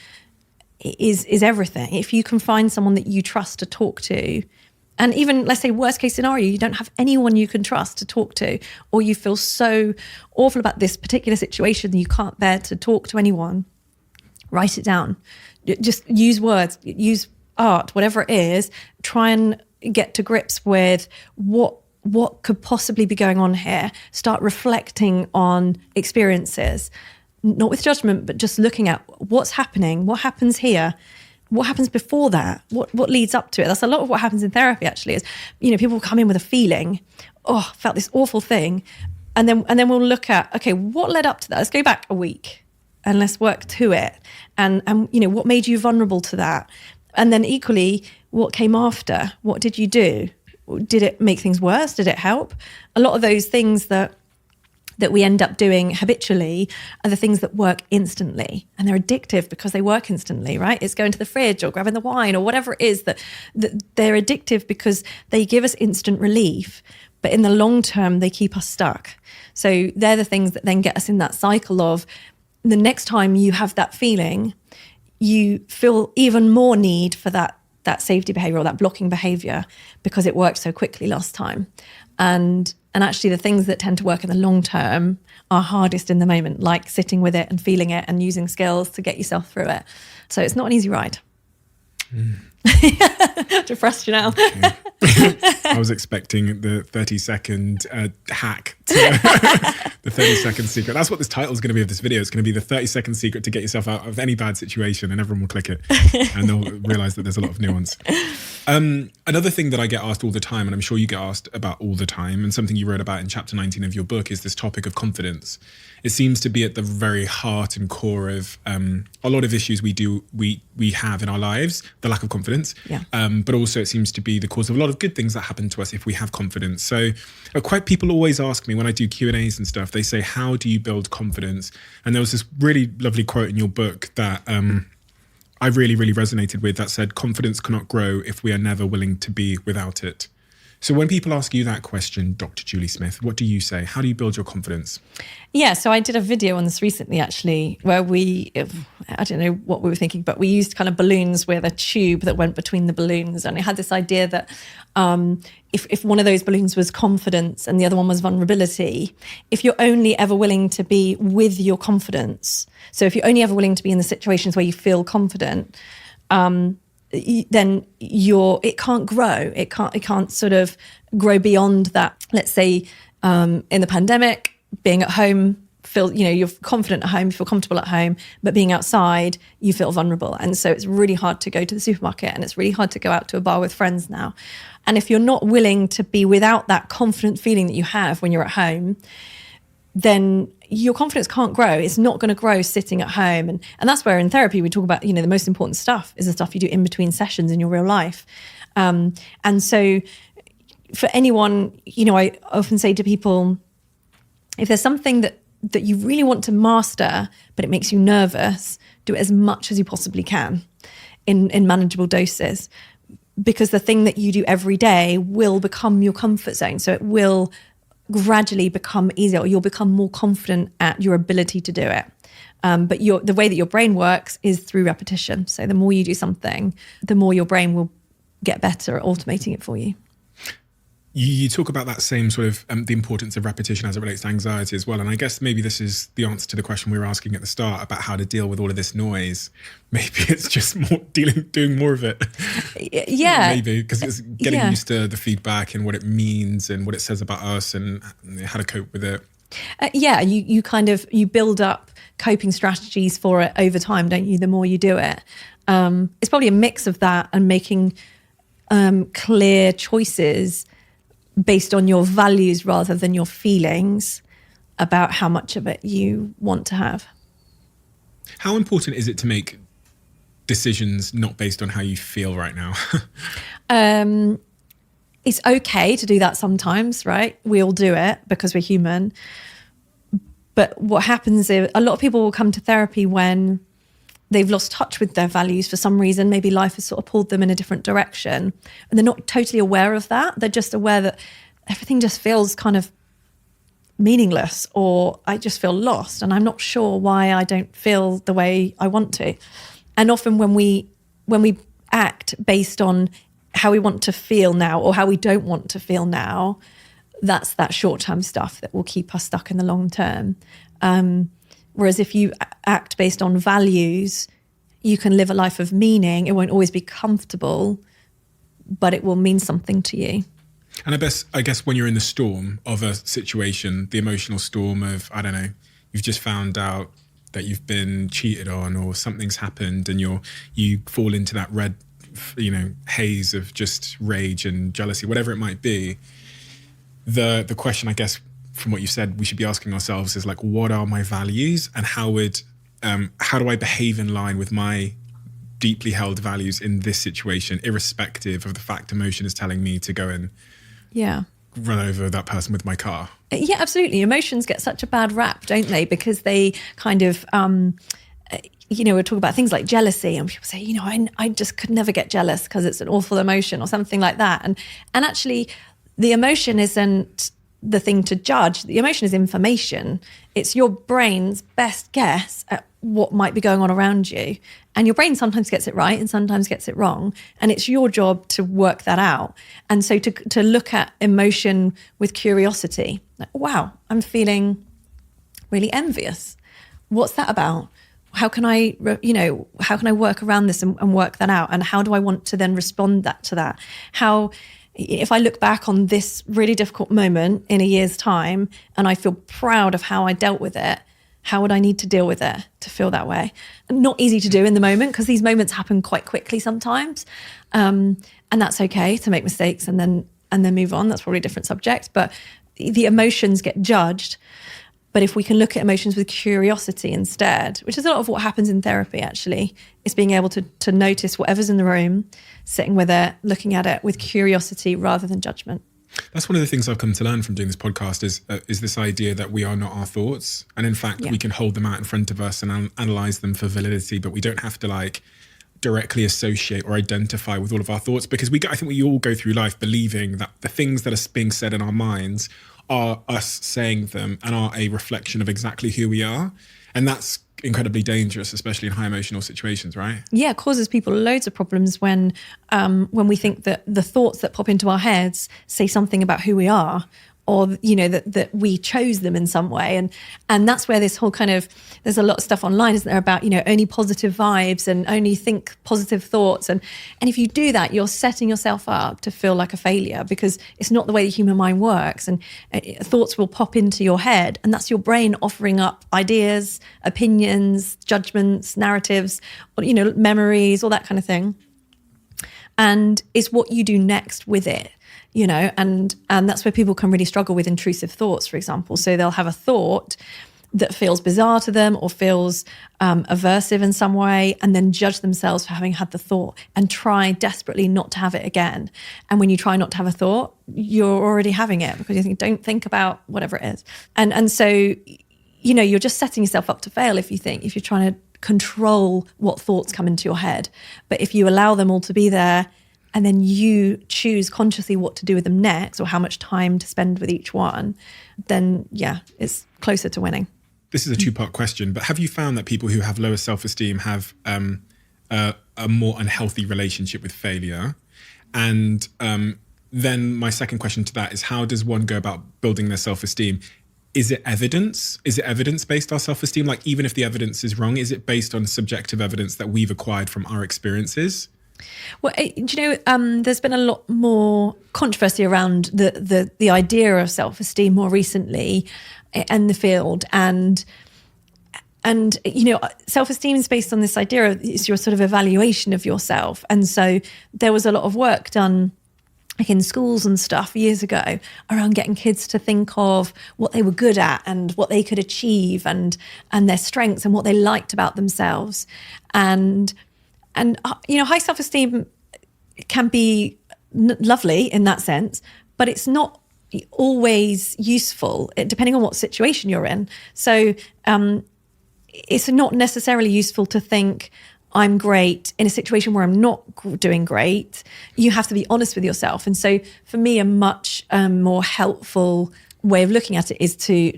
is everything. If you can find someone that you trust to talk to, and even, let's say, worst case scenario, you don't have anyone you can trust to talk to, or you feel so awful about this particular situation that you can't bear to talk to anyone, write it down. Just use words, use art, whatever it is, try and get to grips with what could possibly be going on here. Start reflecting on experiences, not with judgment, but just looking at what's happening, what happens here, what happens before that, what leads up to it. That's a lot of what happens in therapy, actually, is, people come in with a feeling, I felt this awful thing. And then we'll look at, okay, what led up to that? Let's go back a week and let's work to it. And what made you vulnerable to that? And then equally, what came after? What did you do? Did it make things worse? Did it help? A lot of those things that we end up doing habitually are the things that work instantly, and they're addictive because they work instantly, right? It's going to the fridge or grabbing the wine or whatever it is that they're addictive because they give us instant relief, but in the long term, they keep us stuck. So they're the things that then get us in that cycle of the next time you have that feeling, you feel even more need for that safety behavior or that blocking behavior because it worked so quickly last time. And actually the things that tend to work in the long term are hardest in the moment, like sitting with it and feeling it and using skills to get yourself through it. So it's not an easy ride. Depressed you now. Okay. I was expecting the 30-second hack to the 30-second secret. That's what this title is going to be of this video. It's going to be the 30-second secret to get yourself out of any bad situation, and everyone will click it and they'll realize that there's a lot of nuance. Another thing that I get asked all the time, and I'm sure you get asked about all the time, and something you wrote about in chapter 19 of your book, is this topic of confidence. It seems to be at the very heart and core of a lot of issues we have in our lives, the lack of confidence. Yeah. But also it seems to be the cause of a lot of good things that happen to us if we have confidence. So people always ask me when I do Q&As and stuff, they say, how do you build confidence? And there was this really lovely quote in your book that I really, really resonated with, that said, confidence cannot grow if we are never willing to be without it. So when people ask you that question, Dr. Julie Smith, what do you say? How do you build your confidence? Yeah, so I did a video on this recently, actually, where I don't know what we were thinking, but we used kind of balloons with a tube that went between the balloons. And it had this idea that if one of those balloons was confidence and the other one was vulnerability, if you're only ever willing to be with your confidence, so if you're only ever willing to be in the situations where you feel confident, then it can't grow. It can't sort of grow beyond that. Let's say in the pandemic, being at home, you're confident at home, you feel comfortable at home, but being outside, you feel vulnerable. And so it's really hard to go to the supermarket, and it's really hard to go out to a bar with friends now. And if you're not willing to be without that confident feeling that you have when you're at home, then your confidence can't grow. It's not going to grow sitting at home. And that's where in therapy we talk about, the most important stuff is the stuff you do in between sessions in your real life. And so for anyone, I often say to people, if there's something that you really want to master, but it makes you nervous, do it as much as you possibly can in manageable doses, because the thing that you do every day will become your comfort zone. So it will gradually become easier, or you'll become more confident at your ability to do it. But the way that your brain works is through repetition. So the more you do something, the more your brain will get better at automating it for you. You talk about that same sort of the importance of repetition as it relates to anxiety as well. And I guess maybe this is the answer to the question we were asking at the start about how to deal with all of this noise. Maybe it's just doing more of it. Yeah. Maybe because it's getting used to the feedback and what it means and what it says about us and how to cope with it. You build up coping strategies for it over time, don't you? The more you do it. It's probably a mix of that and making clear choices based on your values rather than your feelings about how much of it you want to have. How important is it to make decisions not based on how you feel right now? It's okay to do that sometimes, right? We all do it because we're human. But what happens is a lot of people will come to therapy when they've lost touch with their values for some reason. Maybe life has sort of pulled them in a different direction and they're not totally aware of that. They're just aware that everything just feels kind of meaningless, or I just feel lost and I'm not sure why I don't feel the way I want to. And often when we act based on how we want to feel now or how we don't want to feel now, that's that short-term stuff that will keep us stuck in the long term. Whereas if you act based on values, you can live a life of meaning. It won't always be comfortable, but it will mean something to you. And I guess when you're in the storm of a situation, the emotional storm of, I don't know, you've just found out that you've been cheated on or something's happened, and you fall into that red, haze of just rage and jealousy, whatever it might be. The question, I guess, from what you said, we should be asking ourselves is like, what are my values, and how do I behave in line with my deeply held values in this situation, irrespective of the fact emotion is telling me to go and run over that person with my car? Yeah, absolutely. Emotions get such a bad rap, don't they? Because they kind of, we're talking about things like jealousy, and people say, I just could never get jealous because it's an awful emotion or something like that. And actually, the emotion isn't the thing to judge. The emotion is information. It's your brain's best guess at what might be going on around you. And your brain sometimes gets it right and sometimes gets it wrong. And it's your job to work that out. And so to look at emotion with curiosity, like, wow, I'm feeling really envious. What's that about? How can I work around this and work that out? And how do I want to then respond to that? If I look back on this really difficult moment in a year's time and I feel proud of how I dealt with it, how would I need to deal with it to feel that way? Not easy to do in the moment, because these moments happen quite quickly sometimes. And that's okay to make mistakes and then move on. That's probably a different subject. But the emotions get judged. But if we can look at emotions with curiosity instead, which is a lot of what happens in therapy, actually, is being able to notice whatever's in the room, sitting with it, looking at it with curiosity rather than judgment. That's one of the things I've come to learn from doing this podcast is this idea that we are not our thoughts. And in fact, we can hold them out in front of us and analyze them for validity, but we don't have to directly associate or identify with all of our thoughts, because I think we all go through life believing that the things that are being said in our minds are us saying them and are a reflection of exactly who we are. And that's incredibly dangerous, especially in high emotional situations, right? Yeah, it causes people loads of problems when we think that the thoughts that pop into our heads say something about who we are, or that we chose them in some way, and that's where this whole kind of, there's a lot of stuff online, isn't there, about only positive vibes and only think positive thoughts, and if you do that, you're setting yourself up to feel like a failure, because it's not the way the human mind works, and thoughts will pop into your head, and that's your brain offering up ideas, opinions, judgments, narratives, memories, all that kind of thing, and it's what you do next with it. And that's where people can really struggle with intrusive thoughts, for example. So they'll have a thought that feels bizarre to them or feels aversive in some way, and then judge themselves for having had the thought and try desperately not to have it again. And when you try not to have a thought, you're already having it, because you think, don't think about whatever it is. And so, you're just setting yourself up to fail if you're trying to control what thoughts come into your head. But if you allow them all to be there, and then you choose consciously what to do with them next, or how much time to spend with each one, then it's closer to winning. This is a two-part question, but have you found that people who have lower self-esteem have a more unhealthy relationship with failure? And then my second question to that is, how does one go about building their self-esteem? Is it evidence? Is it evidence-based, our self-esteem? Even if the evidence is wrong, is it based on subjective evidence that we've acquired from our experiences? Well, there's been a lot more controversy around the idea of self-esteem more recently in the field, and self-esteem is based on this idea of it's your sort of evaluation of yourself. And so there was a lot of work done in schools and stuff years ago around getting kids to think of what they were good at and what they could achieve and their strengths and what they liked about themselves. And high self-esteem can be lovely in that sense, but it's not always useful, depending on what situation you're in. So it's not necessarily useful to think, I'm great in a situation where I'm not doing great. You have to be honest with yourself. And so for me, a much more helpful way of looking at it is to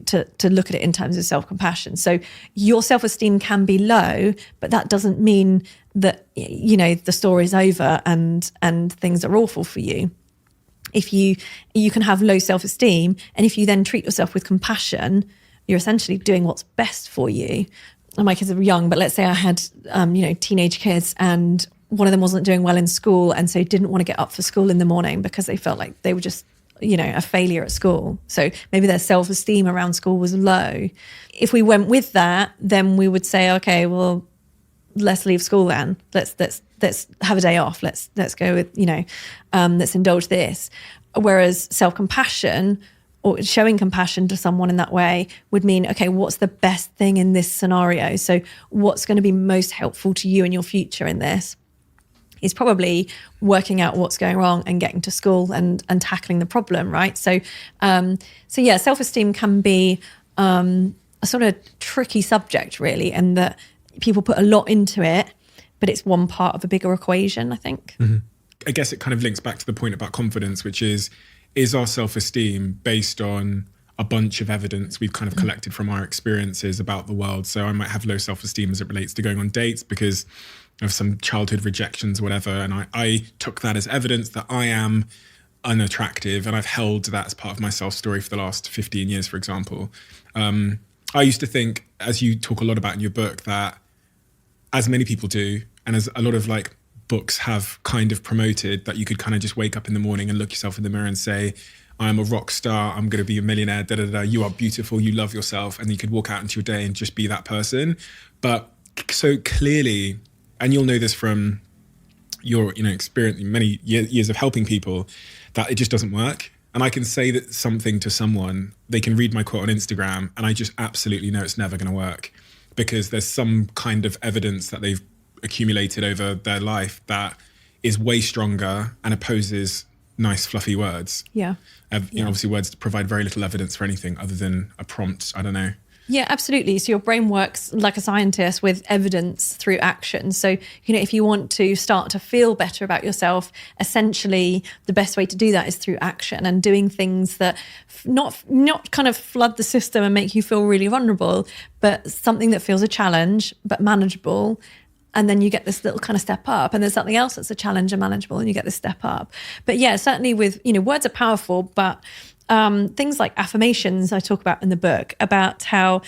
look at it in terms of self-compassion. So your self-esteem can be low, but that doesn't mean that the story's over and things are awful for you. If you can have low self-esteem, and if you then treat yourself with compassion, you're essentially doing what's best for you. my kids are young, but let's say I had, teenage kids, and one of them wasn't doing well in school, and so didn't want to get up for school in the morning because they felt like they were just, a failure at school. So maybe their self-esteem around school was low. If we went with that, then we would say, okay, well, let's leave school then. Let's have a day off. Let's go with, let's indulge this. Whereas self-compassion, or showing compassion to someone in that way, would mean, okay, what's the best thing in this scenario? So what's going to be most helpful to you in your future in this? Is probably working out what's going wrong and getting to school and tackling the problem, right? So yeah, self-esteem can be a sort of tricky subject, really, and that people put a lot into it, but it's one part of a bigger equation, I think. Mm-hmm. I guess it kind of links back to the point about confidence, which is our self-esteem based on a bunch of evidence we've kind of collected from our experiences about the world? So I might have low self-esteem as it relates to going on dates because of some childhood rejections or whatever. And I took that as evidence that I am unattractive, and I've held that as part of my self-story for the last 15 years, for example. I used to think, as you talk a lot about in your book, that as many people do, and as a lot of books have kind of promoted, that you could kind of just wake up in the morning and look yourself in the mirror and say, I am a rock star, I'm going to be a millionaire, da, da, da, you are beautiful, you love yourself, and you could walk out into your day and just be that person. But so clearly, and you'll know this from your experience, many years of helping people, that it just doesn't work. And I can say that something to someone, they can read my quote on Instagram, and I just absolutely know it's never going to work, because there's some kind of evidence that they've accumulated over their life that is way stronger and opposes nice fluffy words. Yeah. Obviously words provide very little evidence for anything other than a prompt. I don't know. Yeah, absolutely. So your brain works like a scientist with evidence through action. So, if you want to start to feel better about yourself, essentially the best way to do that is through action and doing things that not kind of flood the system and make you feel really vulnerable, but something that feels a challenge, but manageable. And then you get this little kind of step up, and there's something else that's a challenge and manageable, and you get this step up. But yeah, certainly with, words are powerful, but things like affirmations I talk about in the book, about how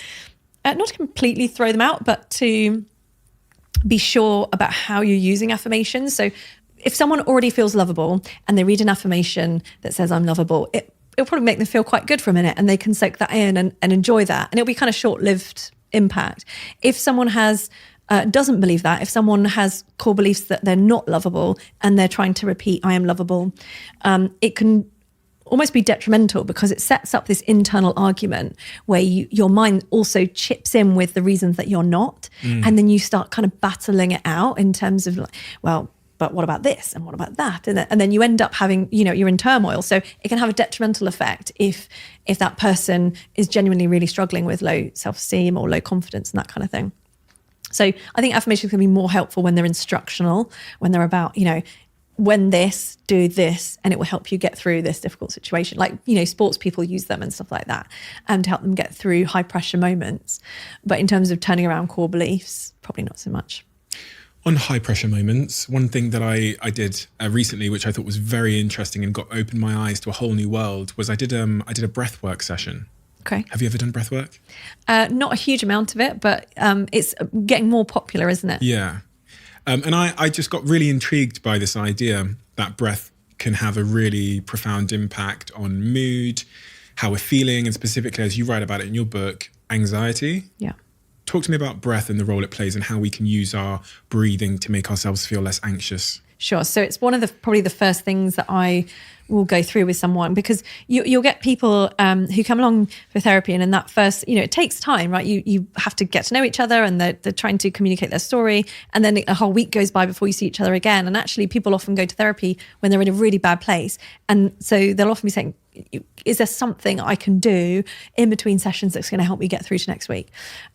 not to completely throw them out, but to be sure about how you're using affirmations. So if someone already feels lovable and they read an affirmation that says I'm lovable, it'll probably make them feel quite good for a minute, and they can soak that in and enjoy that. And it'll be kind of short-lived impact. If someone doesn't believe that, if someone has core beliefs that they're not lovable and they're trying to repeat I am lovable, it can almost be detrimental, because it sets up this internal argument where your mind also chips in with the reasons that you're not. And then you start kind of battling it out in terms of but what about this? And what about that? And then you end up having, you're in turmoil. So it can have a detrimental effect if that person is genuinely really struggling with low self-esteem or low confidence and that kind of thing. So I think affirmations can be more helpful when they're instructional, when they're about, when this, do this, and it will help you get through this difficult situation. Like, sports people use them and stuff like that, and to help them get through high pressure moments. But in terms of turning around core beliefs, probably not so much. On high pressure moments, one thing that I did recently, which I thought was very interesting and opened my eyes to a whole new world, was I did a breathwork session. Okay. Have you ever done breathwork? Not a huge amount of it, but it's getting more popular, isn't it? Yeah. And I just got really intrigued by this idea that breath can have a really profound impact on mood, how we're feeling, and specifically, as you write about it in your book, anxiety. Yeah. Talk to me about breath and the role it plays, and how we can use our breathing to make ourselves feel less anxious. Sure. So it's one of probably the first things that I will go through with someone, because you'll get people who come along for therapy, and in that first, it takes time, right? You have to get to know each other, and they're trying to communicate their story, and then a whole week goes by before you see each other again. And actually, people often go to therapy when they're in a really bad place, and so they'll often be saying, is there something I can do in between sessions that's going to help me get through to next week?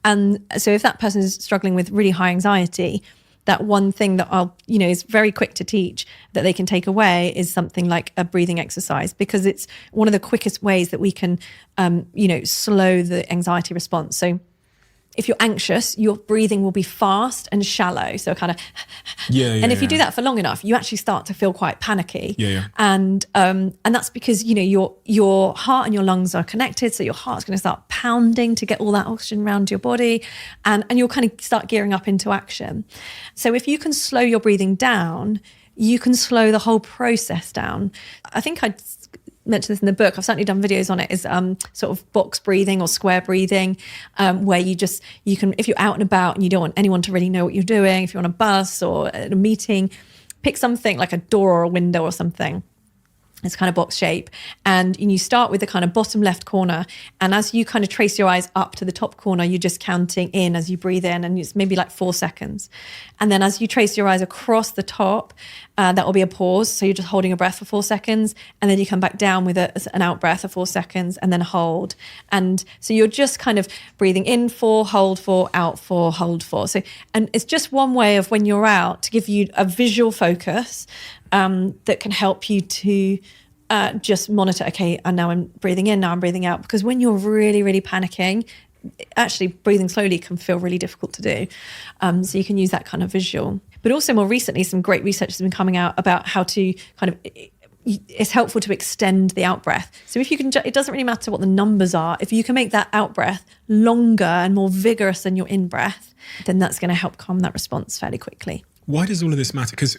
And so if that person is struggling with really high anxiety, that one thing that is very quick to teach that they can take away is something like a breathing exercise, because it's one of the quickest ways that we can, slow the anxiety response. So if you're anxious, your breathing will be fast and shallow. So kind of, and if you do that for long enough, you actually start to feel quite panicky. And that's because, you know, your heart and your lungs are connected. So your heart's going to start pounding to get all that oxygen around your body, and you'll kind of start gearing up into action. So if you can slow your breathing down, you can slow the whole process down. I think I mentioned this in the book. I've certainly done videos on it, is sort of box breathing or square breathing, where you can, if you're out and about and you don't want anyone to really know what you're doing, if you're on a bus or at a meeting, pick something like a door or a window or something. It's kind of box shape. And you start with the kind of bottom left corner. And as you kind of trace your eyes up to the top corner, you're just counting in as you breathe in, and it's maybe like 4 seconds. And then as you trace your eyes across the top, that will be a pause. So you're just holding a breath for 4 seconds. And then you come back down with an out breath of 4 seconds and then hold. And so you're just kind of breathing in 4, hold 4, out 4, hold 4. So, and it's just one way of, when you're out, to give you a visual focus that can help you to just monitor, okay, and now I'm breathing in, now I'm breathing out. Because when you're really, really panicking, actually breathing slowly can feel really difficult to do. So you can use that kind of visual. But also more recently, some great research has been coming out about how to kind of, it's helpful to extend the out breath. So if you can, it doesn't really matter what the numbers are. If you can make that out breath longer and more vigorous than your in breath, then that's going to help calm that response fairly quickly. Why does all of this matter? Because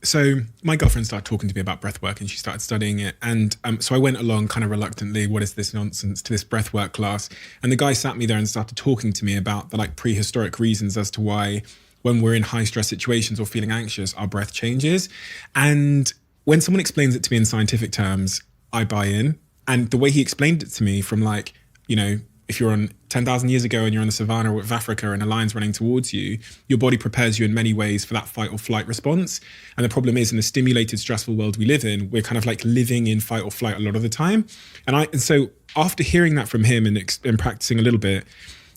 so my girlfriend started talking to me about breathwork, and she started studying it. And so I went along kind of reluctantly, what is this nonsense, to this breathwork class. And the guy sat me there and started talking to me about the like prehistoric reasons as to why when we're in high stress situations or feeling anxious, our breath changes. And when someone explains it to me in scientific terms, I buy in. And the way he explained it to me, from like, you know, if you're on 10,000 years ago and you're on the savannah of Africa and a lion's running towards you, your body prepares you in many ways for that fight or flight response. And the problem is, in the stimulated, stressful world we live in, we're kind of like living in fight or flight a lot of the time. And so after hearing that from him and practicing a little bit,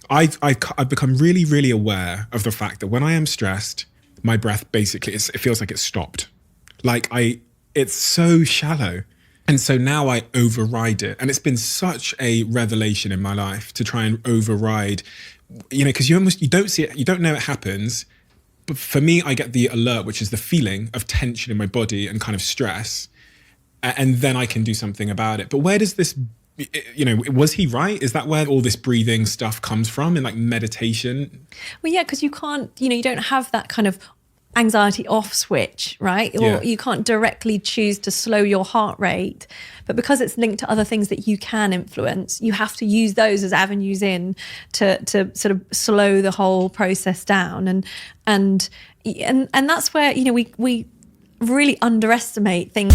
I've become really, really aware of the fact that when I am stressed, my breath basically, it feels like it's stopped. Like it's so shallow. And so now I override it. And it's been such a revelation in my life to try and override, you know, because you don't see it, you don't know it happens. But for me, I get the alert, which is the feeling of tension in my body and kind of stress. And then I can do something about it. But where does this, you know, was he right? Is that where all this breathing stuff comes from, in like meditation? Well, yeah, because you can't, you know, you don't have that kind of anxiety off switch, right? Or you can't directly choose to slow your heart rate, but because it's linked to other things that you can influence, you have to use those as avenues in to sort of slow the whole process down. And that's where, you know, we really underestimate things.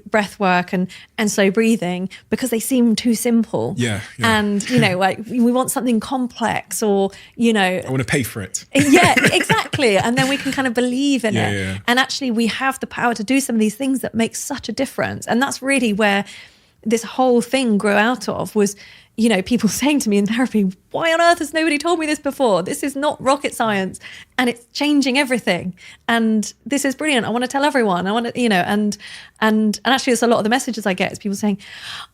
breath work and slow breathing because they seem too simple. Yeah. And, like we want something complex or, I want to pay for it. Yeah, exactly. And then we can kind of believe in it. Yeah. And actually we have the power to do some of these things that make such a difference. And that's really where this whole thing grew out of was, people saying to me in therapy, why on earth has nobody told me this before? This is not rocket science and it's changing everything. And this is brilliant. I want to tell everyone. I want to, and actually it's a lot of the messages I get is people saying,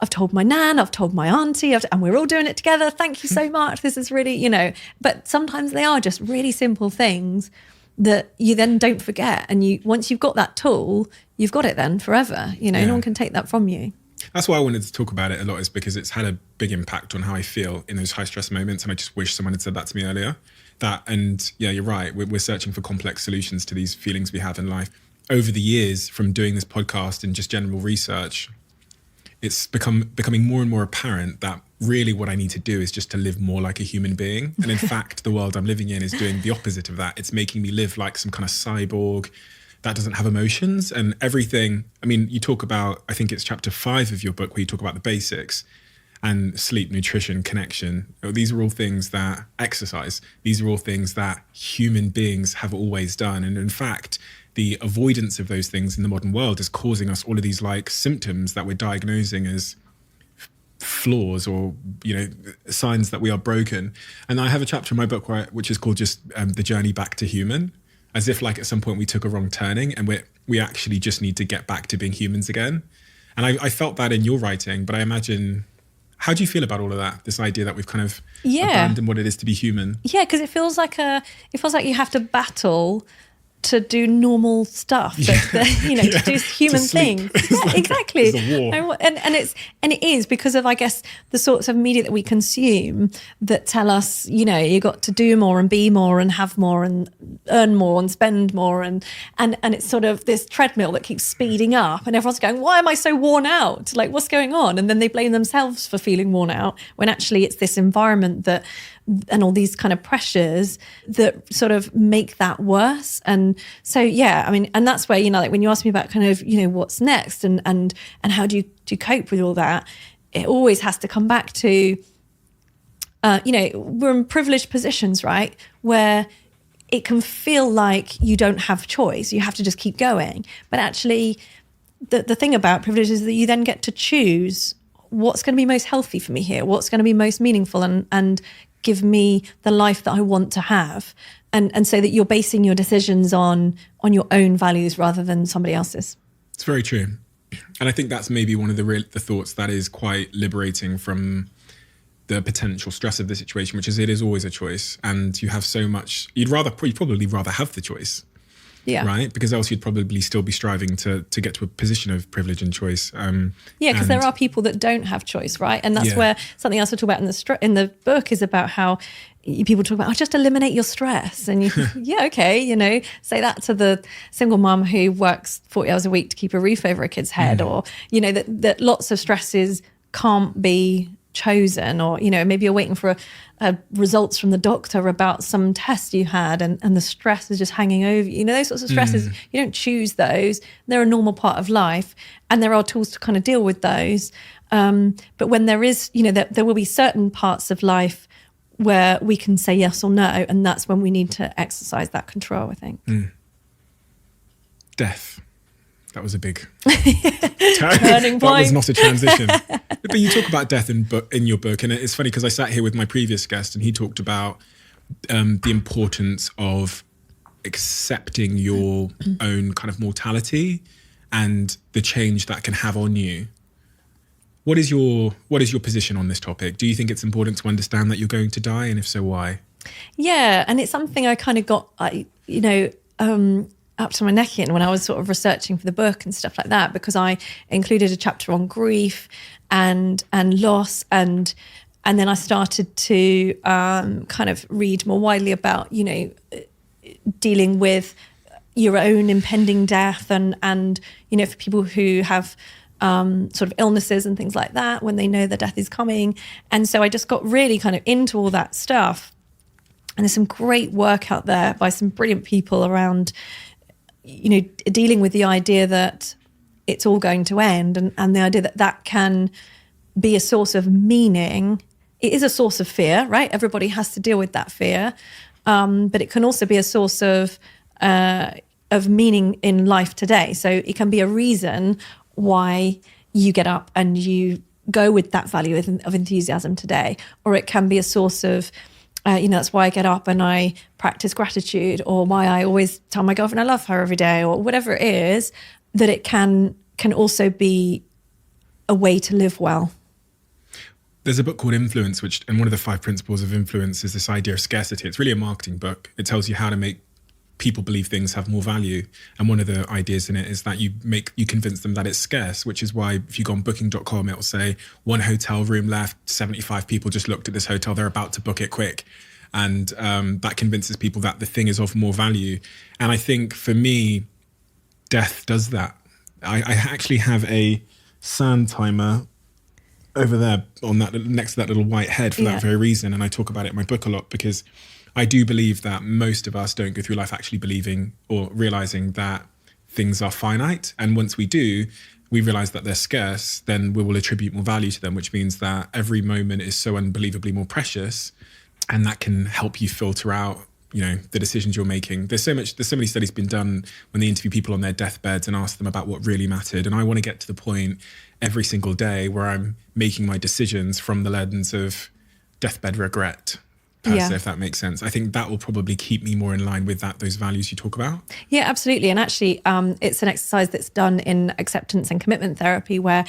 I've told my nan, I've told my auntie, and we're all doing it together. Thank you so much. This is really, but sometimes they are just really simple things that you then don't forget. And once you've got that tool, you've got it then forever. No one can take that from you. That's why I wanted to talk about it a lot, is because it's had a big impact on how I feel in those high stress moments. And I just wish someone had said that to me earlier. You're right. We're searching for complex solutions to these feelings we have in life. Over the years, from doing this podcast and just general research, it's becoming more and more apparent that really what I need to do is just to live more like a human being. And in fact, the world I'm living in is doing the opposite of that. It's making me live like some kind of cyborg that doesn't have emotions and everything. I mean, you talk about, I think it's chapter 5 of your book where you talk about the basics and sleep, nutrition, connection. These are all things that exercise. These are all things that human beings have always done. And in fact, the avoidance of those things in the modern world is causing us all of these like symptoms that we're diagnosing as flaws or, signs that we are broken. And I have a chapter in my book which is called just the journey back to human. As if like at some point we took a wrong turning and we actually just need to get back to being humans again. And I felt that in your writing, but I imagine, how do you feel about all of that? This idea that we've kind of abandoned what it is to be human? Yeah, because it feels like you have to battle to do normal stuff, to do human things. Yeah, exactly. It's a war. And it is because of, I guess, the sorts of media that we consume that tell us, you got to do more and be more and have more and earn more and spend more and it's sort of this treadmill that keeps speeding up and everyone's going, why am I so worn out? Like, what's going on? And then they blame themselves for feeling worn out when actually it's this environment and all these kind of pressures that sort of make that worse. And so, yeah, I mean, and that's where, like when you ask me about kind of, what's next and how do you cope with all that, it always has to come back to, we're in privileged positions, right? Where it can feel like you don't have choice. You have to just keep going. But actually, the thing about privilege is that you then get to choose what's going to be most healthy for me here, what's going to be most meaningful and give me the life that I want to have. And so that you're basing your decisions on your own values rather than somebody else's. It's very true. And I think that's maybe one of the thoughts that is quite liberating from the potential stress of the situation, which is it is always a choice. And you have so much, you'd probably rather have the choice. Yeah. Right? Because else you'd probably still be striving to get to a position of privilege and choice. Because there are people that don't have choice, right? And that's where something else I talk about in the book is about how people talk about, just eliminate your stress. And say that to the single mum who works 40 hours a week to keep a roof over a kid's head, or, that lots of stresses can't be chosen, or maybe you're waiting for results from the doctor about some test you had and the stress is just hanging over you. Those sorts of stresses, you don't choose those. They're a normal part of life and there are tools to kind of deal with those, but when there is there will be certain parts of life where we can say yes or no, and that's when we need to exercise that control, I think. Death. That was a big turning point. That was not a transition. But you talk about death in your book, and it's funny because I sat here with my previous guest, and he talked about the importance of accepting your own kind of mortality and the change that can have on you. What is your position on this topic? Do you think it's important to understand that you're going to die, and if so, why? Yeah, and it's something I kind of got, up to my neck in when I was sort of researching for the book and stuff like that, because I included a chapter on grief and loss, and then I started to kind of read more widely about dealing with your own impending death and for people who have sort of illnesses and things like that, when they know their death is coming. And so I just got really kind of into all that stuff, and there's some great work out there by some brilliant people around dealing with the idea that it's all going to end, and the idea that that can be a source of meaning. It is a source of fear, right? Everybody has to deal with that fear, but it can also be a source of meaning in life today. So it can be a reason why you get up and you go with that value of enthusiasm today, or it can be a source of that's why I get up and I practice gratitude, or why I always tell my girlfriend I love her every day, or whatever it is. That it can also be a way to live well. There's a book called Influence, and one of the 5 principles of influence is this idea of scarcity. It's really a marketing book. It tells you how to make people believe things have more value. And one of the ideas in it is that you convince them that it's scarce, which is why if you go on booking.com, it'll say 1 hotel room left, 75 people just looked at this hotel, they're about to book it quick. And that convinces people that the thing is of more value. And I think for me, death does that. I actually have a sand timer over there on that next to that little white head for that very reason. And I talk about it in my book a lot, because I do believe that most of us don't go through life actually believing or realizing that things are finite. And once we do, we realize that they're scarce, then we will attribute more value to them, which means that every moment is so unbelievably more precious. And that can help you filter out, the decisions you're making. There's so many studies been done when they interview people on their deathbeds and ask them about what really mattered. And I want to get to the point every single day where I'm making my decisions from the lens of deathbed regret, if that makes sense. I think that will probably keep me more in line with those values you talk about. Yeah, absolutely. And actually, it's an exercise that's done in acceptance and commitment therapy, where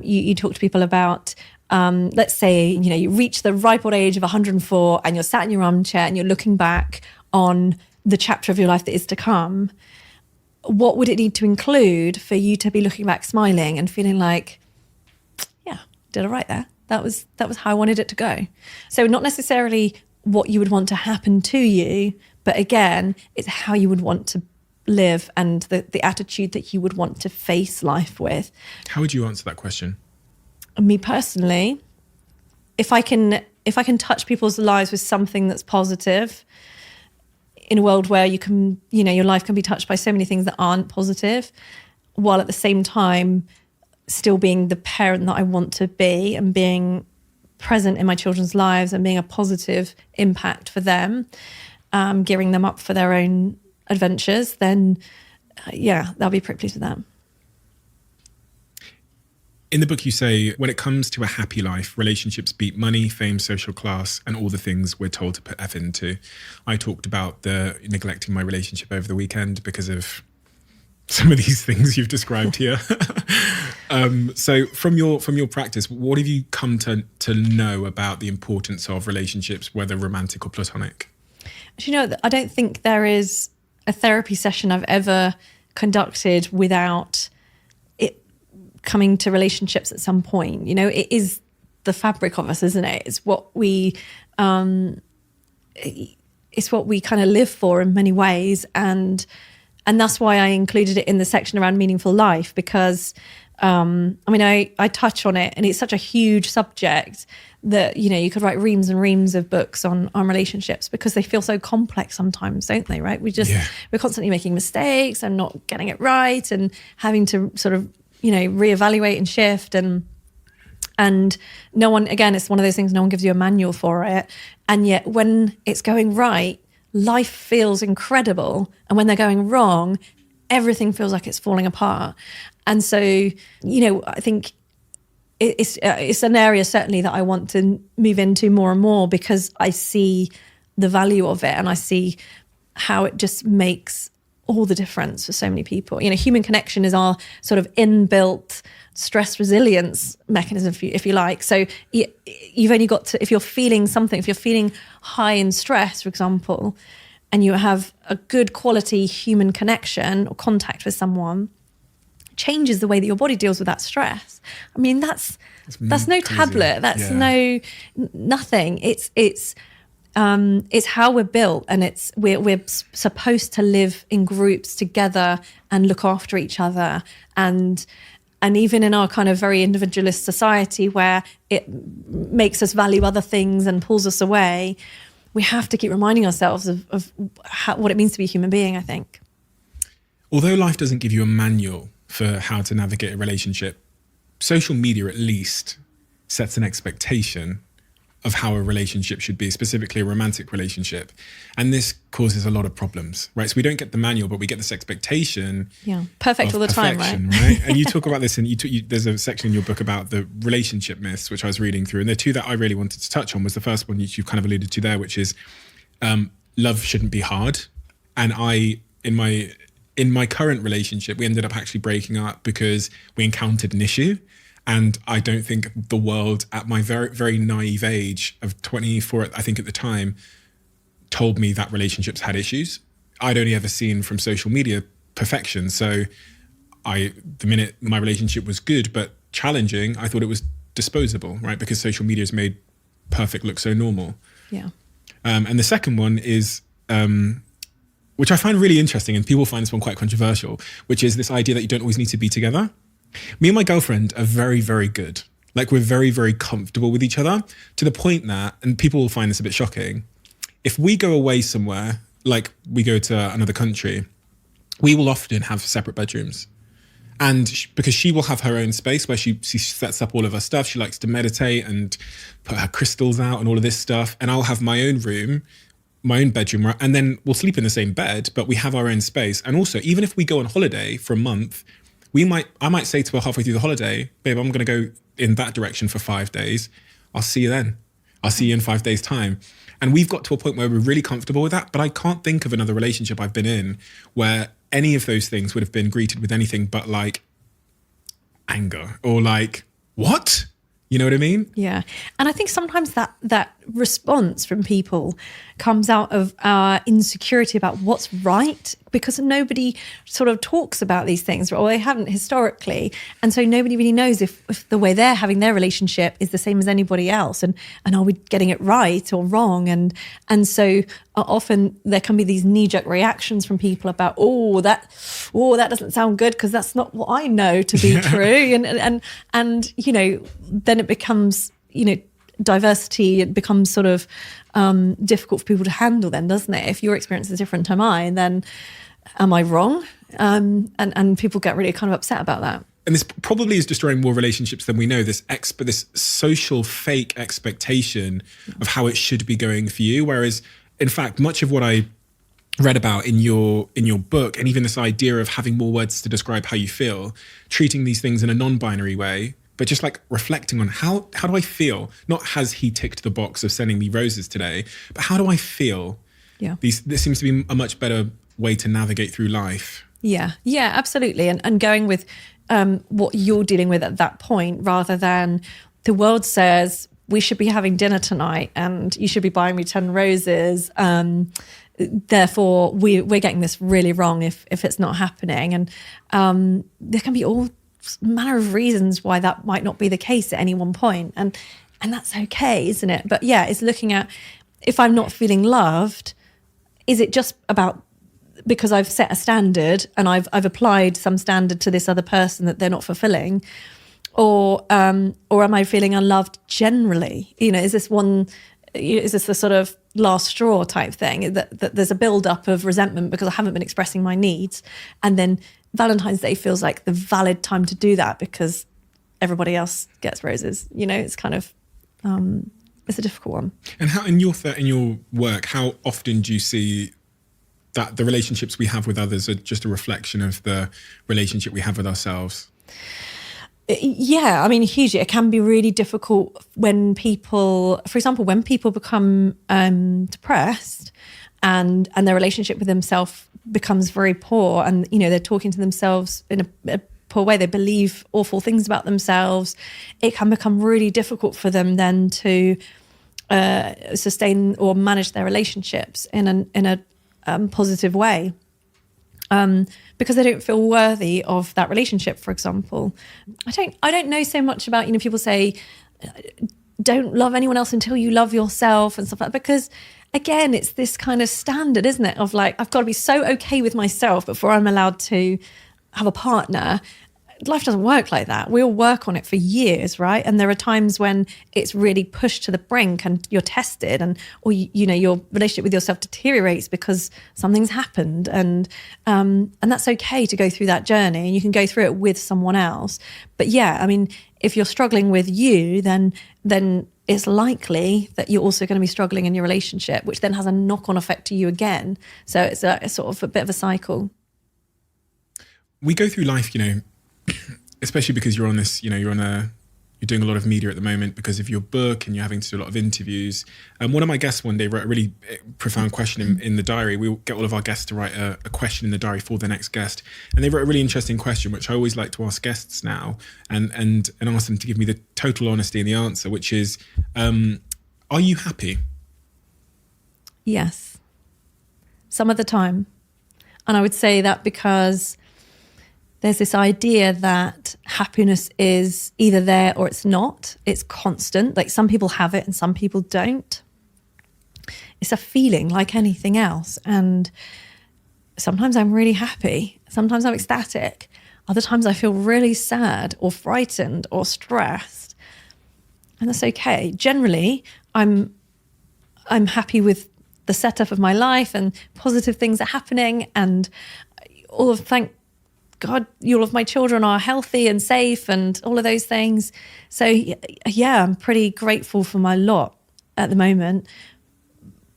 you talk to people about, let's say, you reach the ripe old age of 104 and you're sat in your armchair and you're looking back on the chapter of your life that is to come. What would it need to include for you to be looking back smiling and feeling like, yeah, did I right there? That was how I wanted it to go. So not necessarily what you would want to happen to you, but again, it's how you would want to live and the attitude that you would want to face life with. How would you answer that question? Me personally, if I can touch people's lives with something that's positive in a world where your life can be touched by so many things that aren't positive, while at the same time still being the parent that I want to be and being present in my children's lives and being a positive impact for them, gearing them up for their own adventures, then they'll be pretty pleased with that. In the book, you say, when it comes to a happy life, relationships beat money, fame, social class, and all the things we're told to put effort into. I talked about the neglecting my relationship over the weekend because of some of these things you've described here. So from your practice, what have you come to know about the importance of relationships, whether romantic or platonic? I don't think there is a therapy session I've ever conducted without coming to relationships at some point. It is the fabric of us, isn't it? It's what we kind of live for in many ways, and that's why I included it in the section around meaningful life, because I touch on it, and it's such a huge subject that you could write reams and reams of books on relationships, because they feel so complex sometimes, don't they? Right? We're constantly making mistakes and not getting it right, and having to sort of reevaluate and shift, and no one, again, it's one of those things, no one gives you a manual for it. And yet when it's going right, life feels incredible. And when they're going wrong, everything feels like it's falling apart. And so, I think it's an area certainly that I want to move into more and more, because I see the value of it, and I see how it just makes all the difference for so many people. Human connection is our sort of inbuilt stress resilience mechanism, if you like. So you've only got to, if you're feeling something, if you're feeling high in stress, for example, and you have a good quality human connection or contact with someone, changes the way that your body deals with that stress. I mean, that's no tablet. That's nothing. It's how we're built, and we're supposed to live in groups together and look after each other, and even in our kind of very individualist society where it makes us value other things and pulls us away, we have to keep reminding ourselves of what it means to be a human being, I think. Although life doesn't give you a manual for how to navigate a relationship, social media at least sets an expectation of how a relationship should be, specifically a romantic relationship. And this causes a lot of problems, right? So we don't get the manual, but we get this expectation. Yeah, perfect all the time, right? And you talk about this, and there's a section in your book about the relationship myths, which I was reading through. And the two that I really wanted to touch on was the first one you kind of alluded to there, which is love shouldn't be hard. And in my current relationship, we ended up actually breaking up because we encountered an issue. And I don't think the world at my very, very naive age of 24, I think at the time, told me that relationships had issues. I'd only ever seen from social media perfection. So the minute my relationship was good but challenging, I thought it was disposable, right? Because social media has made perfect look so normal. Yeah. And the second one is, which I find really interesting, and people find this one quite controversial, which is this idea that you don't always need to be together. Me and my girlfriend are very, very good. Like, we're very, very comfortable with each other, to the point that, and people will find this a bit shocking, if we go away somewhere, like we go to another country, we will often have separate bedrooms. And because she will have her own space where she sets up all of her stuff. She likes to meditate and put her crystals out and all of this stuff. And I'll have my own room, my own bedroom, and then we'll sleep in the same bed, but we have our own space. And also, even if we go on holiday for a month, I might say to her halfway through the holiday, babe, I'm going to go in that direction for 5 days. I'll see you then. I'll see you in 5 days' time. And we've got to a point where we're really comfortable with that. But I can't think of another relationship I've been in where any of those things would have been greeted with anything but like anger or like, what? You know what I mean? Yeah. And I think sometimes that response from people comes out of our insecurity about what's right, because nobody sort of talks about these things, or they haven't historically. And so nobody really knows if the way they're having their relationship is the same as anybody else. And are we getting it right or wrong? And so often there can be these knee-jerk reactions from people about, that doesn't sound good because that's not what I know to be true. And you know, then it becomes, you know, diversity, it becomes sort of difficult for people to handle then, doesn't it? If your experience is different to mine, then am I wrong? And people get really kind of upset about that. And this probably is destroying more relationships than we know, this social fake expectation of how it should be going for you. Whereas, in fact, much of what I read about in your book, and even this idea of having more words to describe how you feel, treating these things in a non-binary way, but just like reflecting on how do I feel? Not has he ticked the box of sending me roses today, but how do I feel? Yeah. This seems to be a much better way to navigate through life. Yeah, absolutely. And going with what you're dealing with at that point, rather than the world says we should be having dinner tonight and you should be buying me 10 roses. Therefore, we're getting this really wrong if it's not happening. And there can be all manner of reasons why that might not be the case at any one point. And that's okay, isn't it? But yeah, it's looking at, if I'm not feeling loved, is it just about because I've set a standard and I've applied some standard to this other person that they're not fulfilling? Or am I feeling unloved generally? You know, is this the sort of last straw type thing, that there's a build-up of resentment because I haven't been expressing my needs, and then Valentine's Day feels like the valid time to do that because everybody else gets roses. You know, it's kind of it's a difficult one. And how in your work, how often do you see that the relationships we have with others are just a reflection of the relationship we have with ourselves? Yeah, I mean, hugely. It can be really difficult when people, for example, when people become depressed and their relationship with themselves becomes very poor, and, you know, they're talking to themselves in a poor way, they believe awful things about themselves, it can become really difficult for them then to sustain or manage their relationships in a positive way. Because they don't feel worthy of that relationship, for example. I don't know so much about, you know, people say, don't love anyone else until you love yourself and stuff like that, because again, it's this kind of standard, isn't it? Of like, I've got to be so okay with myself before I'm allowed to have a partner. life doesn't work like that. We all work on it for years, right? And there are times when it's really pushed to the brink and you're tested, or your relationship with yourself deteriorates because something's happened, and that's okay to go through that journey, and you can go through it with someone else. But yeah, I mean, if you're struggling with you, then it's likely that you're also going to be struggling in your relationship, which then has a knock-on effect to you again. So it's sort of a bit of a cycle. We go through life, especially because you're on this, you're doing a lot of media at the moment because of your book, and you're having to do a lot of interviews. And one of my guests one day wrote a really profound question in the diary. We get all of our guests to write a question in the diary for the next guest. And they wrote a really interesting question, which I always like to ask guests now, and ask them to give me the total honesty in the answer, which is, are you happy? Yes. Some of the time. And I would say that because there's this idea that happiness is either there or it's not. It's constant. Like, some people have it and some people don't. It's a feeling like anything else. And sometimes I'm really happy. Sometimes I'm ecstatic. Other times I feel really sad or frightened or stressed. And that's okay. Generally, I'm happy with the setup of my life, and positive things are happening, and thank God, all of my children are healthy and safe and all of those things. So yeah, I'm pretty grateful for my lot at the moment.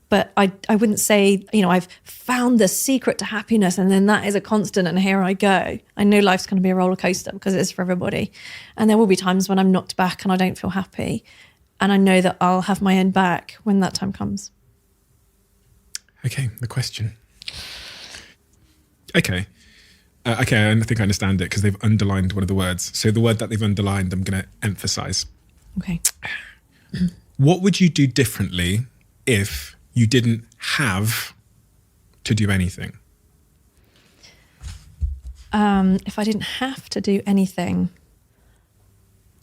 But I wouldn't say, I've found the secret to happiness and then that is a constant and here I go. I know life's going to be a roller coaster because it is for everybody. And there will be times when I'm knocked back and I don't feel happy. And I know that I'll have my own back when that time comes. Okay, the question. Okay, I think I understand it because they've underlined one of the words. So the word that they've underlined, I'm going to emphasize. Okay. What would you do differently if you didn't have to do anything? If I didn't have to do anything,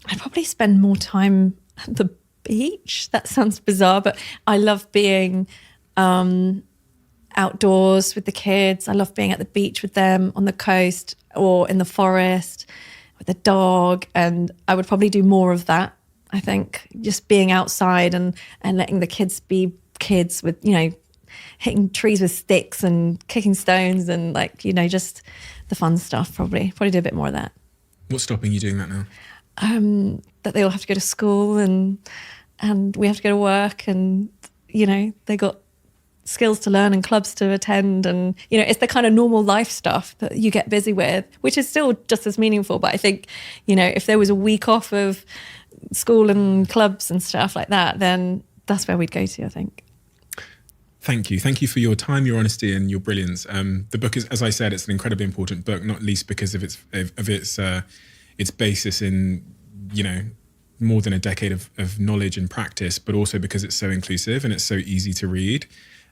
I'd probably spend more time at the beach. That sounds bizarre, but I love being outdoors with the kids. I love being at the beach with them, on the coast or in the forest with the dog. And I would probably do more of that. I think just being outside and letting the kids be kids with, hitting trees with sticks and kicking stones and just the fun stuff. Probably do a bit more of that. What's stopping you doing that now? That they all have to go to school and we have to go to work, and they got skills to learn and clubs to attend, and it's the kind of normal life stuff that you get busy with, which is still just as meaningful. But I think if there was a week off of school and clubs and stuff like that, then that's where we'd go to, I think. Thank you for your time, your honesty, and your brilliance. The book is, as I said, it's an incredibly important book, not least because of its basis in more than a decade of knowledge and practice, but also because it's so inclusive and it's so easy to read.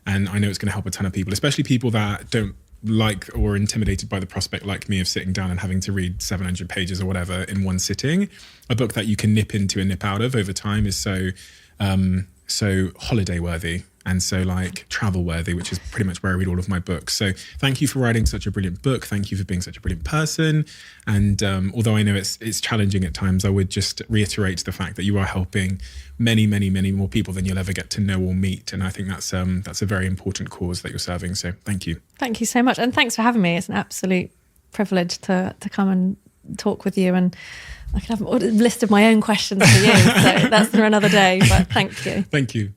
And I know it's going to help a ton of people, especially people that don't like or are intimidated by the prospect, like me, of sitting down and having to read 700 pages or whatever in one sitting. A book that you can nip into and nip out of over time is so holiday worthy and so travel worthy, which is pretty much where I read all of my books. So thank you for writing such a brilliant book. Thank you for being such a brilliant person. And although I know it's challenging at times, I would just reiterate the fact that you are helping many, many, many more people than you'll ever get to know or meet. And I think that's a very important cause that you're serving. So thank you. Thank you so much. And thanks for having me. It's an absolute privilege to come and talk with you. And I can have a list of my own questions for you. So that's for another day. But thank you. Thank you.